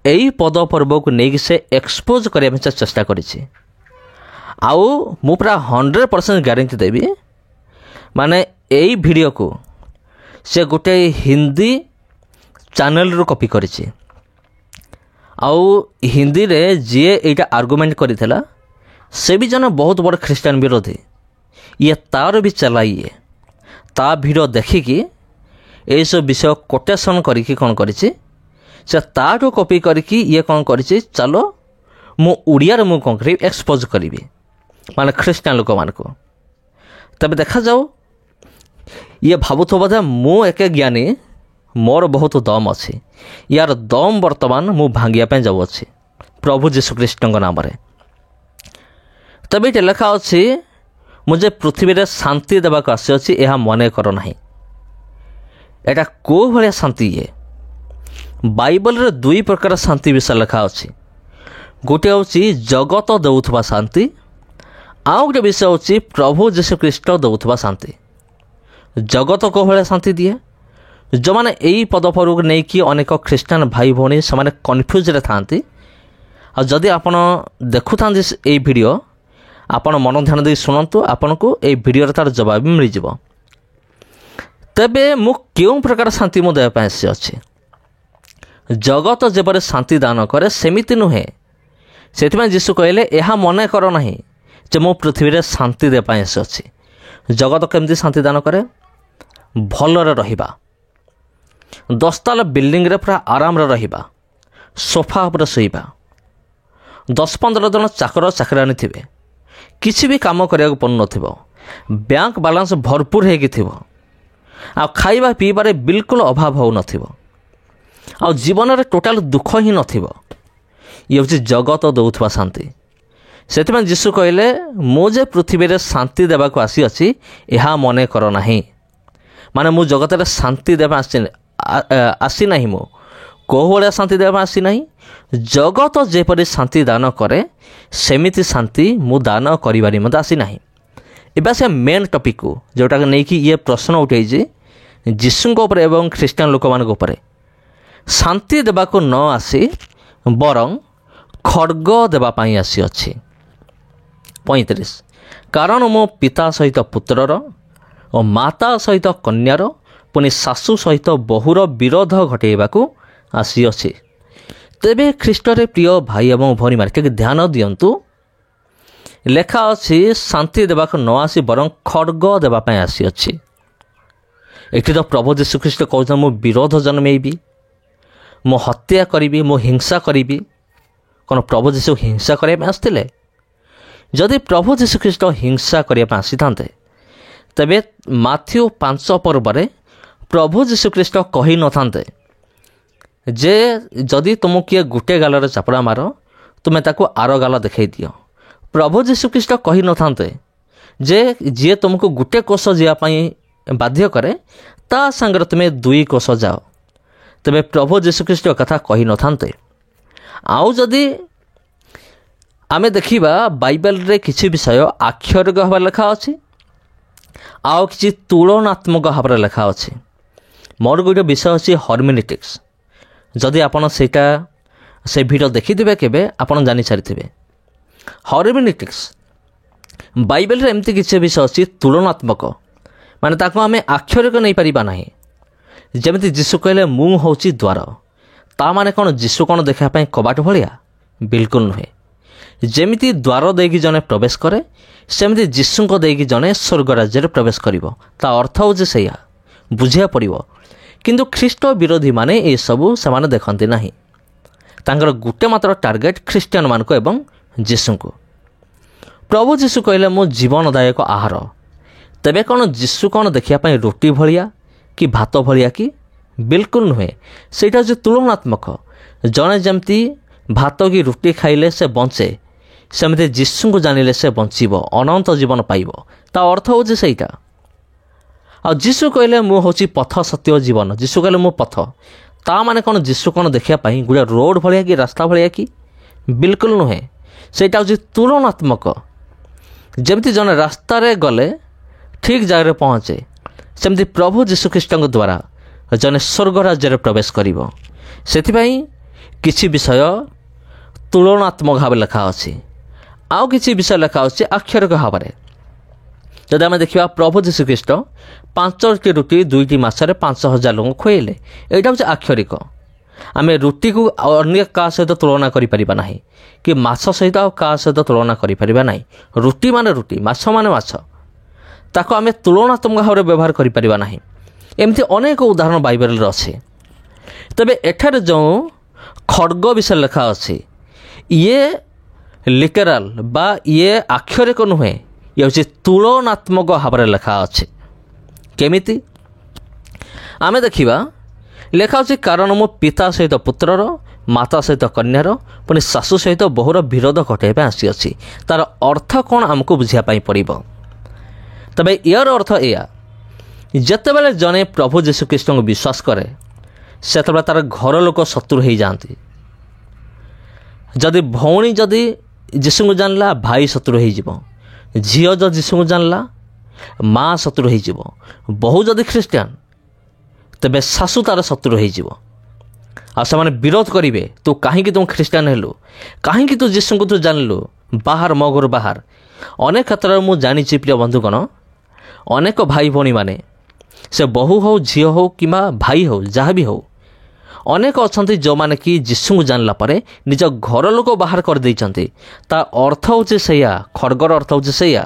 ଏଇ ପଦପର୍ବକୁ ନେଇକି ସେ ଏକ୍ସପୋଜ୍ କରିବା ପାଇଁ ଚେଷ୍ଟା କରିଛି। ଆଉ ମୁଁ ପୁରା 100% ଗ୍ୟାରେଣ୍ଟି ଦେବି, ମାନେ ଏଇ ଭିଡ଼ିଓକୁ ସେ ଗୋଟେ ହିନ୍ଦୀ ଚ୍ୟାନେଲରୁ କପି କରିଛି। ଆଉ ହିନ୍ଦୀରେ ଯିଏ ଏଇଟା ଆର୍ଗୁମେଣ୍ଟ କରିଥିଲା ସେ ବି ଜଣେ ବହୁତ ବଡ଼ ଖ୍ରୀଷ୍ଟିଆନ ବିରୋଧୀ। ଇଏ ତାର ବି ଚଲା, ଇଏ ତା ଭିଡ଼ିଓ ଦେଖିକି ଏଇସବୁ ବିଷୟ କୋଟେସନ୍ କରିକି କ'ଣ କରିଛି, ସେ ତାଠୁ କପି କରିକି ଇଏ କ'ଣ କରିଛି, ଚାଲ ମୁଁ ଓଡ଼ିଆରେ ମୁଁ କ'ଣ କରିବି, ଏକ୍ସପୋଜ୍ କରିବି ମାନେ ଖ୍ରୀଷ୍ଟିଆନ ଲୋକମାନଙ୍କୁ। ତେବେ ଦେଖାଯାଉ, ଇଏ ଭାବୁଥିବ ବୋଧେ ମୁଁ ଏକେ ଜ୍ଞାନୀ, ମୋର ବହୁତ ଦମ୍ ଅଛି। ୟାର ଦମ୍ ବର୍ତ୍ତମାନ ମୁଁ ଭାଙ୍ଗିବା ପାଇଁ ଯାଉଅଛି ପ୍ରଭୁ ଯୀଶୁଖ୍ରୀଷ୍ଟଙ୍କ ନାମରେ। ତେବେ ଏଠି ଲେଖା ଅଛି, ମୁଁ ଯେ ପୃଥିବୀରେ ଶାନ୍ତି ଦେବାକୁ ଆସିଅଛି ଏହା ମନେ କର ନାହିଁ। ଏଇଟା କେଉଁ ଭଳିଆ ଶାନ୍ତି? ଇଏ ବାଇବଲରେ 2 ପ୍ରକାର ଶାନ୍ତି ବିଷୟ ଲେଖା ଅଛି। ଗୋଟିଏ ହେଉଛି ଜଗତ ଦେଉଥିବା ଶାନ୍ତି, ଆଉ ଗୋଟେ ବିଷୟ ହେଉଛି ପ୍ରଭୁ ଯୀଶୁଖ୍ରୀଷ୍ଟ ଦେଉଥିବା ଶାନ୍ତି। ଜଗତ କେଉଁ ଭଳିଆ ଶାନ୍ତି ଦିଏ? ଯେଉଁମାନେ ଏଇ ପଦପର୍ବକୁ ନେଇକି ଅନେକ ଖ୍ରୀଷ୍ଟିଆନ ଭାଇ ଭଉଣୀ ସେମାନେ କନଫ୍ୟୁଜ୍ରେ ଥାଆନ୍ତି। ଆଉ ଯଦି ଆପଣ ଦେଖୁଥାନ୍ତି ଏଇ ଭିଡ଼ିଓ, ଆପଣ ମନ ଧ୍ୟାନ ଦେଇ ଶୁଣନ୍ତୁ, ଆପଣଙ୍କୁ ଏଇ ଭିଡ଼ିଓରେ ତା'ର ଜବାବ ବି ମିଳିଯିବ। ତେବେ ମୁଁ କେଉଁ ପ୍ରକାର ଶାନ୍ତି ମୁଁ ଦେବା ପାଇଁ ଆସିଅଛି? ଜଗତ ଯେପରି ଶାନ୍ତି ଦାନ କରେ ସେମିତି ନୁହେଁ। ସେଥିପାଇଁ ଯୀଶୁ କହିଲେ, ଏହା ମନେ କର ନାହିଁ ଯେ ମୁଁ ପୃଥିବୀରେ ଶାନ୍ତି ଦେବା ପାଇଁ ଆସିଅଛି। ଜଗତ କେମିତି ଶାନ୍ତି ଦାନ କରେ? ଭଲରେ ରହିବା, 10 ତାଲା ବିଲ୍ଡିଂରେ ପୁରା ଆରାମରେ ରହିବା, ସୋଫା ଉପରେ ଶୋଇବା, 10-15 ଜଣ ଚାକର ଚାକରାଣୀ ଥିବେ, କିଛି ବି କାମ କରିବାକୁ ପଡ଼ୁନଥିବ, ବ୍ୟାଙ୍କ ବାଲାନ୍ସ ଭରପୁର ହେଇକି ଥିବ, ଆଉ ଖାଇବା ପିଇବାରେ ବିଲକୁଲ ଅଭାବ ହେଉନଥିବ, ଆଉ ଜୀବନରେ ଟୋଟାଲ ଦୁଃଖ ହିଁ ନଥିବ। ଇଏ ହେଉଛି ଜଗତ ଦେଉଥିବା ଶାନ୍ତି। ସେଥିପାଇଁ ଯୀଶୁ କହିଲେ, ମୁଁ ଯେ ପୃଥିବୀରେ ଶାନ୍ତି ଦେବାକୁ ଆସିଅଛି ଏହା ମନେ କର ନାହିଁ। ମାନେ ମୁଁ ଜଗତରେ ଶାନ୍ତି ଦେବା ଆସିନାହିଁ। ମୁଁ କେଉଁ ଭଳିଆ ଶାନ୍ତି ଦେବା ଆସିନାହିଁ? ଜଗତ ଯେପରି ଶାନ୍ତି ଦାନ କରେ ସେମିତି ଶାନ୍ତି ମୁଁ ଦାନ କରିବା ନିମନ୍ତେ ଆସିନାହିଁ। ଏବେ ସେ ମେନ୍ ଟପିକ୍କୁ ଯେଉଁଟାକୁ ନେଇକି ଇଏ ପ୍ରଶ୍ନ ଉଠାଇଛି ଯୀଶୁଙ୍କ ଉପରେ ଏବଂ ଖ୍ରୀଷ୍ଟିଆନ ଲୋକମାନଙ୍କ ଉପରେ। ଶାନ୍ତି ଦେବାକୁ ନ ଆସି ବରଂ ଖଡ଼ଗ ଦେବା ପାଇଁ ଆସିଅଛି। 35 କାରଣ ମୋ ପିତା ସହିତ ପୁତ୍ରର ଓ ମାତା ସହିତ କନ୍ୟାର ପୁଣି ଶାଶୁ ସହିତ ବୋହୂର ବିରୋଧ ଘଟାଇବାକୁ ଆସିଅଛି। ତେବେ ଖ୍ରୀଷ୍ଟରେ ପ୍ରିୟ ଭାଇ ଏବଂ ଭଉଣୀମାନେ ଟିକେ ଧ୍ୟାନ ଦିଅନ୍ତୁ। ଲେଖା ଅଛି ଶାନ୍ତି ଦେବାକୁ ନ ଆସି ବରଂ ଖଡ଼ଗ ଦେବା ପାଇଁ ଆସିଅଛି। ଏଠି ତ ପ୍ରଭୁ ଯୀଶୁଖ୍ରୀଷ୍ଟ କହୁଛନ୍ତି ମୁଁ ବିରୋଧ ଜନ୍ମେଇବି, ମୁଁ ହତ୍ୟା କରିବି, ମୁଁ ହିଂସା କରିବି। କ'ଣ ପ୍ରଭୁ ଯୀଶୁ ହିଂସା କରିବା ପାଇଁ ଆସିଥିଲେ? ଯଦି ପ୍ରଭୁ ଯୀଶୁଖ୍ରୀଷ୍ଟ ହିଂସା କରିବା ପାଇଁ ଆସିଥାନ୍ତେ ତେବେ ମାଥ୍ୟୁ 5 ପର୍ବରେ ପ୍ରଭୁ ଯୀଶୁଖ୍ରୀଷ୍ଟ କହିନଥାନ୍ତେ ଯେ ଯଦି ତୁମକୁ କିଏ ଗୋଟେ ଗାଲରେ ଚାପୁଡ଼ା ମାର ତୁମେ ତାକୁ ଆର ଗାଲ ଦେଖାଇ ଦିଅ। ପ୍ରଭୁ ଯୀଶୁଖ୍ରୀଷ୍ଟ କହିନଥାନ୍ତେ ଯେ ଯିଏ ତୁମକୁ ଗୋଟେ କୋଷ ଯିବା ପାଇଁ ବାଧ୍ୟ କରେ ତା ସାଙ୍ଗରେ ତୁମେ 2 କୋଷ ଯାଅ। ତେବେ ପ୍ରଭୁ ଯୀଶୁଖ୍ରୀଷ୍ଟ କଥା କହିନଥାନ୍ତେ। ଆଉ ଯଦି ଆମେ ଦେଖିବା ବାଇବେଲରେ କିଛି ବିଷୟ ଆକ୍ଷରିକ ଭାବରେ ଲେଖା ଅଛି, ଆଉ କିଛି ତୁଳନାତ୍ମକ ଭାବରେ ଲେଖା ଅଛି। ମୋର ଗୋଟେ ବିଷୟ ଅଛି ହର୍ମିନିଟିକ୍ସ। ଯଦି ଆପଣ ସେ ଭିଡ଼ିଓ ଦେଖିଥିବେ କେବେ ଆପଣ ଜାଣିସାରିଥିବେ। ହର୍ମିନିଟିକ୍ସ ବାଇବେଲରେ ଏମିତି କିଛି ବିଷୟ ଅଛି ତୁଳନାତ୍ମକ, ମାନେ ତାକୁ ଆମେ ଆକ୍ଷରିକ ନେଇପାରିବା ନାହିଁ। ଯେମିତି ଯୀଶୁ କହିଲେ ମୁଁ ହେଉଛି ଦ୍ୱାର, ତା ମାନେ କ'ଣ ଯୀଶୁ କ'ଣ ଦେଖିବା ପାଇଁ କବାଟ ଭଳିଆ? ବିଲକୁଲ ନୁହେଁ। ଯେମିତି ଦ୍ୱାର ଦେଇକି ଜଣେ ପ୍ରବେଶ କରେ ସେମିତି ଯୀଶୁଙ୍କ ଦେଇକି ଜଣେ ସ୍ୱର୍ଗ ରାଜ୍ୟରେ ପ୍ରବେଶ କରିବ। ତା ଅର୍ଥ ହେଉଛି ସେଇଆ, ବୁଝିବାକୁ ପଡ଼ିବ। କିନ୍ତୁ ଖ୍ରୀଷ୍ଟ ବିରୋଧୀମାନେ ଏସବୁ ସେମାନେ ଦେଖନ୍ତି ନାହିଁ। ତାଙ୍କର ଗୋଟେ ମାତ୍ର ଟାର୍ଗେଟ୍ ଖ୍ରୀଷ୍ଟିଆନମାନଙ୍କୁ ଏବଂ ଯୀଶୁଙ୍କୁ। ପ୍ରଭୁ ଯୀଶୁ କହିଲେ ମୁଁ ଜୀବନଦାୟକ ଆହାର। ତେବେ କ'ଣ ଯୀଶୁ କ'ଣ ଦେଖିବା ପାଇଁ ରୁଟି ଭଳିଆ କି ଭାତ ଭଳିଆ କି? ବିଲକୁଲ ନୁହେଁ। ସେଇଟା ହେଉଛି ତୁଳନାତ୍ମକ। ଜଣେ ଯେମିତି ଭାତ କି ରୁଟି ଖାଇଲେ ସେ ବଞ୍ଚେ, ସେମିତି ଯୀଶୁଙ୍କୁ ଜାଣିଲେ ସେ ବଞ୍ଚିବ, ଅନନ୍ତ ଜୀବନ ପାଇବ। ତା ଅର୍ଥ ହେଉଛି ସେଇଟା। ଆଉ ଯୀଶୁ କହିଲେ ମୁଁ ହେଉଛି ପଥ, ସତ୍ୟ, ଜୀବନ। ଯୀଶୁ କହିଲେ ମୁଁ ପଥ। ତା ମାନେ କ'ଣ ଯୀଶୁ କ'ଣ ଦେଖିବା ପାଇଁ ଗୋଟେ ରୋଡ଼ ଭଳିଆ କି ରାସ୍ତା ଭଳିଆ କି? ବିଲକୁଲ ନୁହେଁ। ସେଇଟା ହେଉଛି ତୁଳନାତ୍ମକ। ଯେମିତି ଜଣେ ରାସ୍ତାରେ ଗଲେ ଠିକ୍ ଜାଗାରେ ପହଞ୍ଚେ, ସେମିତି ପ୍ରଭୁ ଯୀଶୁଖ୍ରୀଷ୍ଟଙ୍କ ଦ୍ୱାରା ଜଣେ ସ୍ୱର୍ଗ ରାଜ୍ୟରେ ପ୍ରବେଶ କରିବ। ସେଥିପାଇଁ କିଛି ବିଷୟ ତୁଳନାତ୍ମକ ଭାବେ ଲେଖା ଅଛି, ଆଉ କିଛି ବିଷୟ ଲେଖା ଅଛି ଆକ୍ଷରିକ ଭାବରେ। ଯଦି ଆମେ ଦେଖିବା ପ୍ରଭୁ ଯୀଶୁଖ୍ରୀଷ୍ଟ 5ଟି ରୁଟି 2ଟି ମାସରେ 5,000 ଲୋକଙ୍କୁ ଖୁଆଇଲେ, ଏଇଟା ହେଉଛି ଆକ୍ଷରିକ। ଆମେ ରୁଟିକୁ ଅନ୍ୟ କାହା ସହିତ ତୁଳନା କରିପାରିବା ନାହିଁ, କି ମାଛ ସହିତ ଆଉ କାହା ସହିତ ତୁଳନା କରିପାରିବା ନାହିଁ। ରୁଟି ମାନେ ରୁଟି, ମାଛ ମାନେ ମାଛ, ତାକୁ ଆମେ ତୁଳନାତ୍ମକ ଭାବରେ ବ୍ୟବହାର କରିପାରିବା ନାହିଁ। ଏମିତି ଅନେକ ଉଦାହରଣ ବାଇବେଲରେ ଅଛି। ତେବେ ଏଠାରେ ଯେଉଁ ଖଡ଼୍ଗ ବିଷୟ ଲେଖା ଅଛି, ଇଏ ଲିଟେରାଲ ବା ଇଏ ଆକ୍ଷରିକ ନୁହେଁ, ଇଏ ହେଉଛି ତୁଳନାତ୍ମକ ଭାବରେ ଲେଖା ଅଛି। କେମିତି? ଆମେ ଦେଖିବା, ଲେଖା ଅଛି କାରଣ ମୁଁ ପିତା ସହିତ ପୁତ୍ରର, ମାତା ସହିତ କନ୍ୟାର, ପୁଣି ଶାଶୁ ସହିତ ବୋହୂର ବିରୋଧ ଘଟାଇବା ପାଇଁ ଆସିଅଛି। ତା'ର ଅର୍ଥ କ'ଣ ଆମକୁ ବୁଝିବା ପାଇଁ ପଡ଼ିବ। ତେବେ ଏହାର ଅର୍ଥ ଏଇଆ, ଯେତେବେଳେ ଜଣେ ପ୍ରଭୁ ଯୀଶୁଖ୍ରୀଷ୍ଟଙ୍କୁ ବିଶ୍ୱାସ କରେ, ସେତେବେଳେ ତା'ର ଘର ଲୋକ ଶତ୍ରୁ ହୋଇଯାଆନ୍ତି। ଯଦି ଭଉଣୀ ଯଦି ଯୀଶୁଙ୍କୁ ଜାଣିଲା, ଭାଇ ଶତ୍ରୁ ହୋଇଯିବ। ଝିଅ ଯଦି ଯୀଶୁଙ୍କୁ ଜାଣିଲା, ମା ଶତ୍ରୁ ହୋଇଯିବ। ବୋହୂ ଯଦି ଖ୍ରୀଷ୍ଟିଆନ, ତେବେ ଶାଶୁ ତା'ର ଶତ୍ରୁ ହୋଇଯିବ। ଆଉ ସେମାନେ ବିରୋଧ କରିବେ, ତୁ କାହିଁକି ତୁ ଖ୍ରୀଷ୍ଟିଆନ ହେଲୁ, କାହିଁକି ତୁ ଯୀଶୁଙ୍କୁ ତୁ ଜାଣିଲୁ, ବାହାର ମୋ ଘରୁ ବାହାର। ଅନେକ କ୍ଷେତ୍ରରେ ମୁଁ ଜାଣିଛି ପ୍ରିୟ ବନ୍ଧୁଗଣ, ଅନେକ ଭାଇ ଭଉଣୀମାନେ, ସେ ବୋହୂ ହେଉ, ଝିଅ ହେଉ କିମ୍ବା ଭାଇ ହେଉ, ଯାହା ବି ହେଉ, ଅନେକ ଅଛନ୍ତି ଯେଉଁମାନେ କି ଯୀଶୁଙ୍କୁ ଜାଣିଲା ପରେ ନିଜ ଘର ଲୋକ ବାହାର କରିଦେଇଛନ୍ତି। ତା ଅର୍ଥ ହେଉଛି ସେଇଆ, ଖଡ଼୍ଗର ଅର୍ଥ ହେଉଛି ସେଇଆ।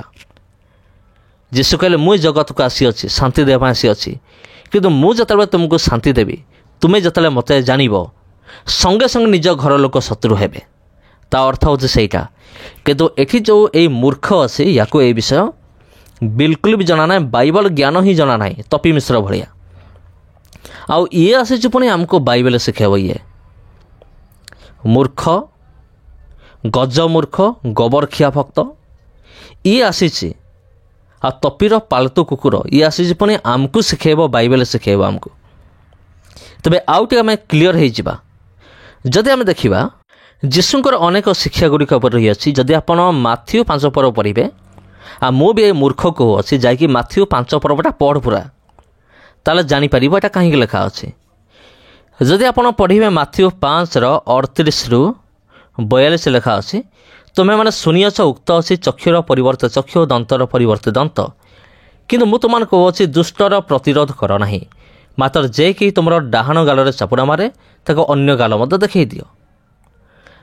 ଯୀଶୁ କହିଲେ ମୁଁ ଜଗତକୁ ଆସିଅଛି ଶାନ୍ତି ଦେବା ପାଇଁ ଆସିଅଛି, କିନ୍ତୁ ମୁଁ ଯେତେବେଳେ ତୁମକୁ ଶାନ୍ତି ଦେବି, ତୁମେ ଯେତେବେଳେ ମୋତେ ଜାଣିବ, ସଙ୍ଗେ ସଙ୍ଗେ ନିଜ ଘର ଲୋକ ଶତ୍ରୁ ହେବେ। ତା ଅର୍ଥ ହେଉଛି ସେଇଟା। କିନ୍ତୁ ଏଠି ଯେଉଁ ଏଇ ମୂର୍ଖ ଅଛି, ୟାକୁ ଏ ବିଷୟ ବିଲକୁଲ ବି ଜଣା ନାହିଁ, ବାଇବଲ ଜ୍ଞାନ ହିଁ ଜଣା ନାହିଁ, ତପି ମିଶ୍ର ଭଳିଆ। ଆଉ ଇଏ ଆସିଛି ପୁଣି ଆମକୁ ବାଇବେଲ ଶିଖାଇବ। ଇଏ ମୂର୍ଖ, ଗଜମୂର୍ଖ, ଗୋବରଖିଆ ଭକ୍ତ, ଇଏ ଆସିଛି। ଆଉ ତପିର ପାଳତୁ କୁକୁର, ଇଏ ଆସିଛି ପୁଣି ଆମକୁ ଶିଖାଇବ, ବାଇବେଲ ଶିଖାଇବ ଆମକୁ। ତେବେ ଆଉ ଟିକେ ଆମେ କ୍ଲିଅର ହେଇଯିବା। ଯଦି ଆମେ ଦେଖିବା, ଯୀଶୁଙ୍କର ଅନେକ ଶିକ୍ଷା ଗୁଡ଼ିକ ଉପରେ ରହିଅଛି। ଯଦି ଆପଣ ମାଥ୍ୟୁ 5 ପର୍ବ ପଢ଼ିବେ, ଆଉ ମୁଁ ବି ଏ ମୂର୍ଖ କହୁଅଛି, ଯାଇକି ମାଥ୍ୟୁ 5 ପର୍ବଟା ପଢ଼ ପୁରା, ତାହେଲେ ଜାଣିପାରିବ ଏଇଟା କାହିଁକି ଲେଖା ଅଛି। ଯଦି ଆପଣ ପଢ଼ିବେ ମାଥ୍ୟୁ 5ର 38ରୁ 42 ଲେଖା ଅଛି, ତୁମେମାନେ ଶୁଣିଅଛ ଉକ୍ତ ଅଛି ଚକ୍ଷୁର ପରିବର୍ତ୍ତେ ଚକ୍ଷୁ, ଦନ୍ତର ପରିବର୍ତ୍ତେ ଦନ୍ତ, କିନ୍ତୁ ମୁଁ ତୁମମାନଙ୍କୁ କହୁଅଛି ଦୁଷ୍ଟର ପ୍ରତିରୋଧ କର ନାହିଁ, ମାତ୍ର ଯେ କେହି ତୁମର ଡାହାଣ ଗାଲରେ ଚାପୁଡ଼ା ମାରେ, ତାକୁ ଅନ୍ୟ ଗାଲ ମଧ୍ୟ ଦେଖାଇ ଦିଅ।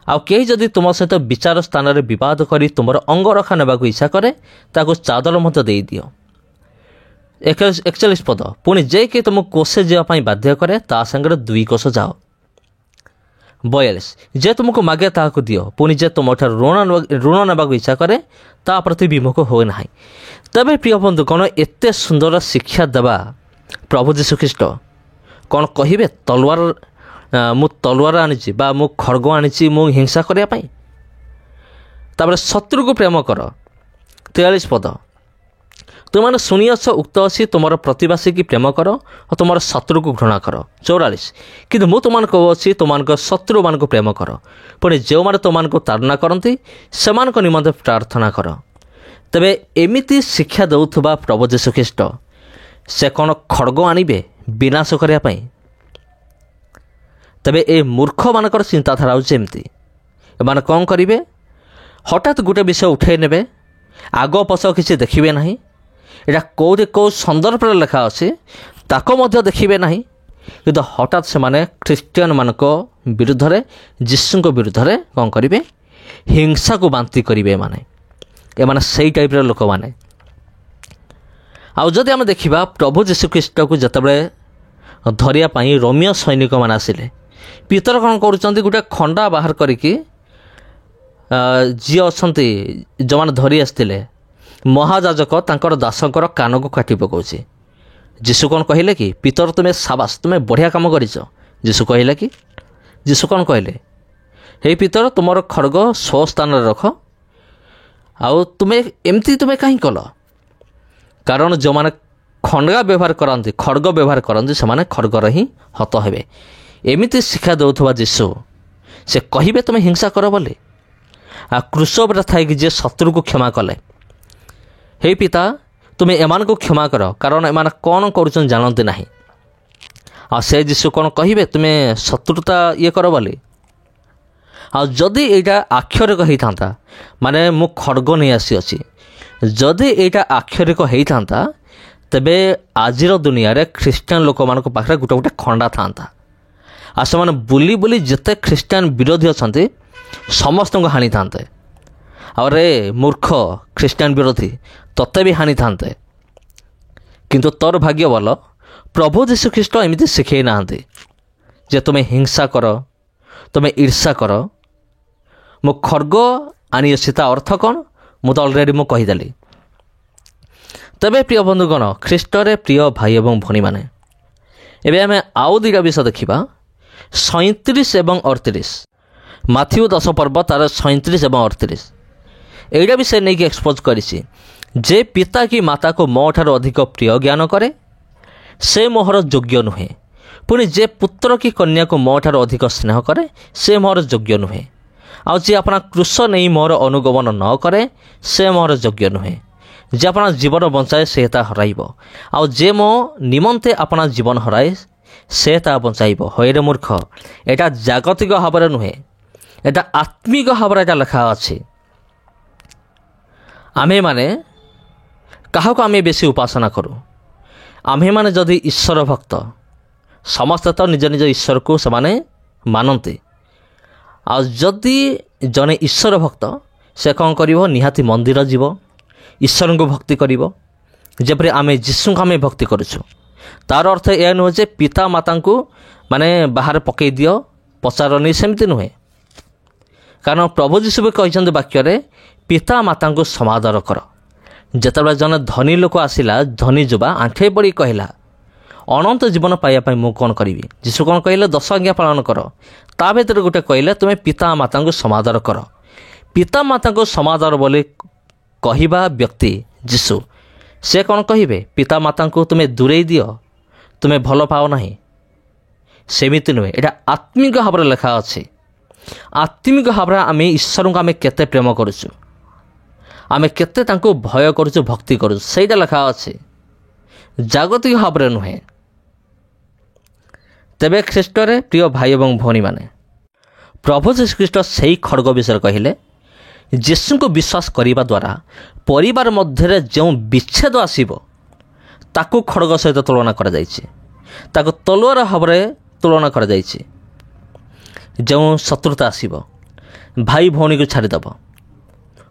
ଆଉ କେହି ଯଦି ତୁମ ସହିତ ବିଚାର ସ୍ଥାନରେ ବିବାଦ କରି ତୁମର ଅଙ୍ଗରଖା ନେବାକୁ ଇଚ୍ଛା କରେ, ତାକୁ ଚାଦର ମଧ୍ୟ ଦେଇଦିଅ। 41 ପଦ, ପୁଣି ଯେ କେହି ତୁମକୁ କୋଷେ ଯିବା ପାଇଁ ବାଧ୍ୟ କରେ, ତା ସାଙ୍ଗରେ 2 କୋଷ ଯାଅ। 42, ଯେ ତୁମକୁ ମାଗେ ତାହାକୁ ଦିଅ, ପୁଣି ଯେ ତୁମଠାରୁ ଋଣ ନେବାକୁ ଇଚ୍ଛା କରେ, ତା ପ୍ରତି ବିମୁଖ ହୁଏ ନାହିଁ। ତେବେ ପ୍ରିୟ ବନ୍ଧୁ, କ'ଣ ଏତେ ସୁନ୍ଦର ଶିକ୍ଷା ଦେବା ପ୍ରଭୁ ଯୀଶୁଖ୍ରୀଷ୍ଟ କ'ଣ କହିବେ ମୁଁ ତଲୱାର ଆଣିଛି ବା ମୁଁ ଖଡ଼୍ଗ ଆଣିଛି ମୁଁ ହିଂସା କରିବା ପାଇଁ? ତାପରେ ଶତ୍ରୁକୁ ପ୍ରେମ କର। 43 ପଦ, ତୁମମାନେ ଶୁଣିଅଛ ଉକ୍ତ ଅଛି ତୁମର ପ୍ରତିବାସୀକି ପ୍ରେମ କର ଓ ତୁମର ଶତ୍ରୁକୁ ଘୃଣା କର। 44, କିନ୍ତୁ ମୁଁ ତୁମମାନଙ୍କୁ କହୁଅଛି ତୁମମାନଙ୍କ ଶତ୍ରୁମାନଙ୍କୁ ପ୍ରେମ କର, ପୁଣି ଯେଉଁମାନେ ତୁମମାନଙ୍କୁ ତାଡ଼ନା କରନ୍ତି ସେମାନଙ୍କ ନିମନ୍ତେ ପ୍ରାର୍ଥନା କର। ତେବେ ଏମିତି ଶିକ୍ଷା ଦେଉଥିବା ପ୍ରଭୁ ଯୀଶୁଖ୍ରୀଷ୍ଟ ସେ କ'ଣ ଖଡ଼୍ଗ ଆଣିବେ ବିନାଶ କରିବା ପାଇଁ? ତେବେ ଏ ମୂର୍ଖମାନଙ୍କର ଚିନ୍ତାଧାରା ହେଉଛି ଏମିତି। ଏମାନେ କ'ଣ କରିବେ? ହଠାତ୍ ଗୋଟେ ବିଷୟ ଉଠାଇ ନେବେ, ଆଗ ପଛ କିଛି ଦେଖିବେ ନାହିଁ, ଏଇଟା କେଉଁଠି କେଉଁ ସନ୍ଦର୍ଭରେ ଲେଖା ଅଛି ତାକୁ ମଧ୍ୟ ଦେଖିବେ ନାହିଁ, କିନ୍ତୁ ହଠାତ୍ ସେମାନେ ଖ୍ରୀଷ୍ଟିଆନମାନଙ୍କ ବିରୁଦ୍ଧରେ, ଯୀଶୁଙ୍କ ବିରୁଦ୍ଧରେ କ'ଣ କରିବେ? ହିଂସାକୁ ବାନ୍ତି କରିବେ। ଏମାନେ ସେଇ ଟାଇପ୍ର ଲୋକମାନେ। ଆଉ ଯଦି ଆମେ ଦେଖିବା, ପ୍ରଭୁ ଯୀଶୁଖ୍ରୀଷ୍ଟକୁ ଯେତେବେଳେ ଧରିବା ପାଇଁ ରୋମିଓ ସୈନିକମାନେ ଆସିଲେ, ପିତର କ'ଣ କରୁଛନ୍ତି? ଗୋଟେ ଖଣ୍ଡା ବାହାର କରିକି ଯିଏ ଅଛନ୍ତି, ଯେଉଁମାନେ ଧରି ଆସିଥିଲେ, ମହାଯାଜକ ତାଙ୍କର ଦାସଙ୍କର କାନକୁ କାଟି ପକାଉଛି। ଯୀଶୁ କ'ଣ କହିଲେ କି? ପିତର ତୁମେ ସାବାସ, ତୁମେ ବଢ଼ିଆ କାମ କରିଛ। ଯୀଶୁ କହିଲେ କି? ଯୀଶୁ କ'ଣ କହିଲେ? ହେ ପିତର, ତୁମର ଖଡ଼୍ଗ ସ୍ୱସ୍ଥାନରେ ରଖ, ଆଉ ଏମିତି ତୁମେ କାହିଁ କଲ? କାରଣ ଯେଉଁମାନେ ଖଣ୍ଡଗା ବ୍ୟବହାର କରନ୍ତି, ଖଡ଼ଗ ବ୍ୟବହାର କରନ୍ତି, ସେମାନେ ଖଡ଼ଗରେ ହିଁ ହତ ହେବେ। ଏମିତି ଶିକ୍ଷା ଦେଉଥିବା ଯୀଶୁ ସେ କହିବେ ତୁମେ ହିଂସା କର ବୋଲି। ଆଉ କ୍ରୁଶ ଉପରେ ଥାଇକି ଯିଏ ଶତ୍ରୁକୁ କ୍ଷମା କଲେ, ହେ ପିତା ତୁମେ ଏମାନଙ୍କୁ କ୍ଷମା କର କାରଣ ଏମାନେ କ'ଣ କରୁଛନ୍ତି ଜାଣନ୍ତି ନାହିଁ। ଆଉ ସେ ଯୀଶୁ କ'ଣ କହିବେ ତୁମେ ଶତ୍ରୁତା କର ବୋଲି? ଆଉ ଯଦି ଏଇଟା ଆକ୍ଷରିକ ହେଇଥାନ୍ତା, ମାନେ ମୁଁ ଖଡ଼ଗ ନେଇ ଆସିଅଛି, ଯଦି ଏଇଟା ଆକ୍ଷରିକ ହେଇଥାନ୍ତା ତେବେ ଆଜିର ଦୁନିଆରେ ଖ୍ରୀଷ୍ଟିଆନ ଲୋକମାନଙ୍କ ପାଖରେ ଗୋଟେ ଗୋଟେ ଖଣ୍ଡା ଥାନ୍ତା। ଆଉ ସେମାନେ ବୁଲି ବୁଲି ଯେତେ ଖ୍ରୀଷ୍ଟିଆନ ବିରୋଧୀ ଅଛନ୍ତି ସମସ୍ତଙ୍କୁ ହାଣିଥାନ୍ତେ। ଆଉ ରେ ମୂର୍ଖ ଖ୍ରୀଷ୍ଟିଆନ ବିରୋଧୀ, ତୋତେ ବି ହାଣିଥାନ୍ତେ। କିନ୍ତୁ ତୋର ଭାଗ୍ୟ ଭଲ, ପ୍ରଭୁ ଯୀଶୁଖ୍ରୀଷ୍ଟ ଏମିତି ଶିଖେଇ ନାହାନ୍ତି ଯେ ତୁମେ ହିଂସା କର, ତୁମେ ଈର୍ଷା କର। ମୁଁ ଖଡ଼ଗ ଆଣିଅଛି ତା ଅର୍ଥ କ'ଣ ମୁଁ ତ ଅଲରେଡ଼ି କହିଦେଲି। ତେବେ ପ୍ରିୟ ବନ୍ଧୁଗଣ, ଖ୍ରୀଷ୍ଟରେ ପ୍ରିୟ ଭାଇ ଏବଂ ଭଉଣୀମାନେ, ଏବେ ଆମେ ଆଉ ଦୁଇଟା ବିଷୟ ଦେଖିବା, 37 ଏବଂ 38। ମାଥିଉ 10 ପର୍ବ ତାର 37 ଏବଂ 38 ଏଇଟା ବି ସେ ନେଇକି ଏକ୍ସପୋଜ୍ କରିଛି ଯେ ପିତା କି ମାତାକୁ ମୋ ଠାରୁ ଅଧିକ ପ୍ରିୟ ଜ୍ଞାନ କରେ ସେ ମୋହର ଯୋଗ୍ୟ ନୁହେଁ। ପୁଣି ଯେ ପୁତ୍ର କି କନ୍ୟାକୁ ମୋ ଠାରୁ ଅଧିକ ସ୍ନେହ କରେ ସେ ମୋହର ଯୋଗ୍ୟ ନୁହେଁ। ଆଉ ଯିଏ ଆପଣା କ୍ରୁଶ ନେଇ ମୋର ଅନୁଗମନ ନ କରେ ସେ ମୋହର ଯୋଗ୍ୟ ନୁହେଁ। ଯେ ଆପଣା ଜୀବନ ବଞ୍ଚାଏ ସେ ତା ହରାଇବ, ଆଉ ଯେ ମୋ ନିମନ୍ତେ ଆପଣା ଜୀବନ ହରାଏ ସେ ତା ବଞ୍ଚାଇବ। ହଇରେ ମୂର୍ଖ, ଏଇଟା ଜାଗତିକ ଭାବରେ ନୁହେଁ, ଏଇଟା ଆତ୍ମିକ ଭାବରେ ଏଇଟା ଲେଖା ଅଛି। ଆମ୍ଭେମାନେ କାହାକୁ ଆମେ ବେଶୀ ଉପାସନା କରୁ? ଆମ୍ଭେମାନେ ଯଦି ଈଶ୍ୱର ଭକ୍ତ, ସମସ୍ତେ ତ ନିଜ ନିଜ ଈଶ୍ୱରକୁ ସେମାନେ ମାନନ୍ତି। ଆଉ ଯଦି ଜଣେ ଈଶ୍ୱର ଭକ୍ତ ସେ କ'ଣ କରିବ? ନିହାତି ମନ୍ଦିର ଯିବ, ଈଶ୍ୱରଙ୍କୁ ଭକ୍ତି କରିବ, ଯେପରି ଆମେ ଯୀଶୁଙ୍କୁ ଆମେ ଭକ୍ତି କରୁଛୁ। ତା'ର ଅର୍ଥ ଏହା ନୁହେଁ ଯେ ପିତା ମାତାଙ୍କୁ ମାନେ ବାହାରେ ପକାଇ ଦିଅ, ପଚାରନି, ସେମିତି ନୁହେଁ। କାରଣ ପ୍ରଭୁ ଯୀଶୁ ବି କହିଛନ୍ତି ବାକ୍ୟରେ ପିତା ମାତାଙ୍କୁ ସମାଦର କର। ଯେତେବେଳେ ଜଣେ ଧନୀ ଲୋକ ଆସିଲା, ଧନୀ ଯୁବା ଆଣ୍ଠେଇ ପଡ଼ି କହିଲା ଅନନ୍ତ ଜୀବନ ପାଇବା ପାଇଁ ମୁଁ କ'ଣ କରିବି? ଯୀଶୁ କ'ଣ କହିଲେ? 10 ଆଜ୍ଞା ପାଳନ କର। ତା ଭିତରେ ଗୋଟେ କହିଲେ ତୁମେ ପିତା ମାତାଙ୍କୁ ସମାଦର କର। ପିତା ମାତାଙ୍କୁ ସମାଦର ବୋଲି କହିବା ବ୍ୟକ୍ତି ଯୀଶୁ, ସେ କ'ଣ କହିବେ? ପିତା ମାତାଙ୍କୁ ତୁମେ ଦୂରେଇ ଦିଅ, ତୁମେ ଭଲ ପାଅ ନାହିଁ, ସେମିତି ନୁହେଁ। ଏଇଟା ଆତ୍ମିକ ଭାବରେ ଲେଖା ଅଛି। ଆତ୍ମିକ ଭାବରେ ଆମେ ଈଶ୍ୱରଙ୍କୁ ଆମେ କେତେ ପ୍ରେମ କରୁଛୁ, ଆମେ କେତେ ତାଙ୍କୁ ଭୟ କରୁଛୁ, ଭକ୍ତି କରୁଛୁ, ସେଇଟା ଲେଖା ଅଛି, ଜାଗତିକ ଭାବରେ ନୁହେଁ। ତେବେ ଖ୍ରୀଷ୍ଟରେ ପ୍ରିୟ ଭାଇ ଏବଂ ଭଉଣୀମାନେ, ପ୍ରଭୁ ଯୀଶୁଖ୍ରୀଷ୍ଟ ସେହି ଖଡ଼ଗ ବିଷୟରେ କହିଲେ ଯୀଶୁଙ୍କୁ ବିଶ୍ୱାସ କରିବା ଦ୍ୱାରା ପରିବାର ମଧ୍ୟରେ ଯେଉଁ ବିଚ୍ଛେଦ ଆସିବ ତାକୁ ଖଡ଼ଗ ସହିତ ତୁଳନା କରାଯାଇଛି, ତାକୁ ତଲୁଆର ଭାବରେ ତୁଳନା କରାଯାଇଛି। ଯେଉଁ ଶତ୍ରୁତା ଆସିବ, ଭାଇ ଭଉଣୀକୁ ଛାଡ଼ିଦେବ।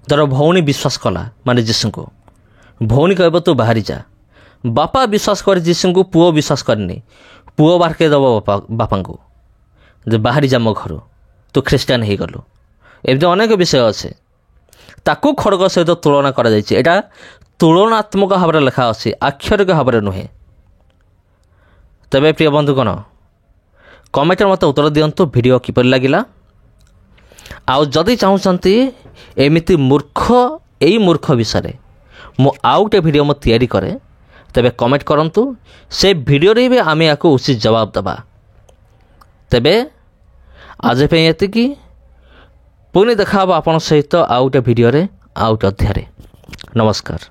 ଧର ଭଉଣୀ ବିଶ୍ୱାସ କଲା ମାନେ ଯୀଶୁଙ୍କୁ, ଭଉଣୀ କହିବ ତୁ ବାହାରି ଯା। ବାପା ବିଶ୍ୱାସ করে ଯୀଶୁଙ୍କୁ, ପୁଅ ବିଶ୍ୱାସ କରିନି, ପୁଅ ବାହାରକେ ଦେବ ବାପାଙ୍କୁ ଯେ ବାହାରି ଯା ମୋ ଘରୁ, ତୁ ଖ୍ରୀଷ୍ଟିଆନ ହେଇଗଲୁ। ଏମିତି ଅନେକ ବିଷୟ ଅଛି, ତାକୁ ଖଡ଼ଗ ସହିତ ତୁଳନା କରାଯାଇଛି। ଏଇଟା ତୁଳନାତ୍ମକ ଭାବରେ ଲେଖା ଅଛି, ଆକ୍ଷରିକ ଭାବରେ ନୁହେଁ। ତେବେ ପ୍ରିୟ ବନ୍ଧୁଗଣ, କମେଣ୍ଟରେ ମୋତେ ଉତ୍ତର ଦିଅନ୍ତୁ ଭିଡ଼ିଓ କିପରି ଲାଗିଲା। ଆଉ ଯଦି ଚାହୁଁଛନ୍ତି ଏମିତି ଏଇ ମୂର୍ଖ ବିଷୟରେ ମୁଁ ଆଉ ଗୋଟେ ଭିଡ଼ିଓ ମୁଁ ତିଆରି କରେ, ତେବେ କମେଣ୍ଟ କରନ୍ତୁ। ସେ ଭିଡ଼ିଓରେ ବି ଆମେ ୟାକୁ ଉଚିତ ଜବାବ ଦେବା। ତେବେ ଆଜି ପାଇଁ ଏତିକି। ପୁଣି ଦେଖା ହେବ ଆପଣଙ୍କ ସହିତ ଆଉ ଗୋଟେ ଭିଡ଼ିଓରେ, ଆଉ ଗୋଟେ ଅଧ୍ୟାୟରେ। ନମସ୍କାର।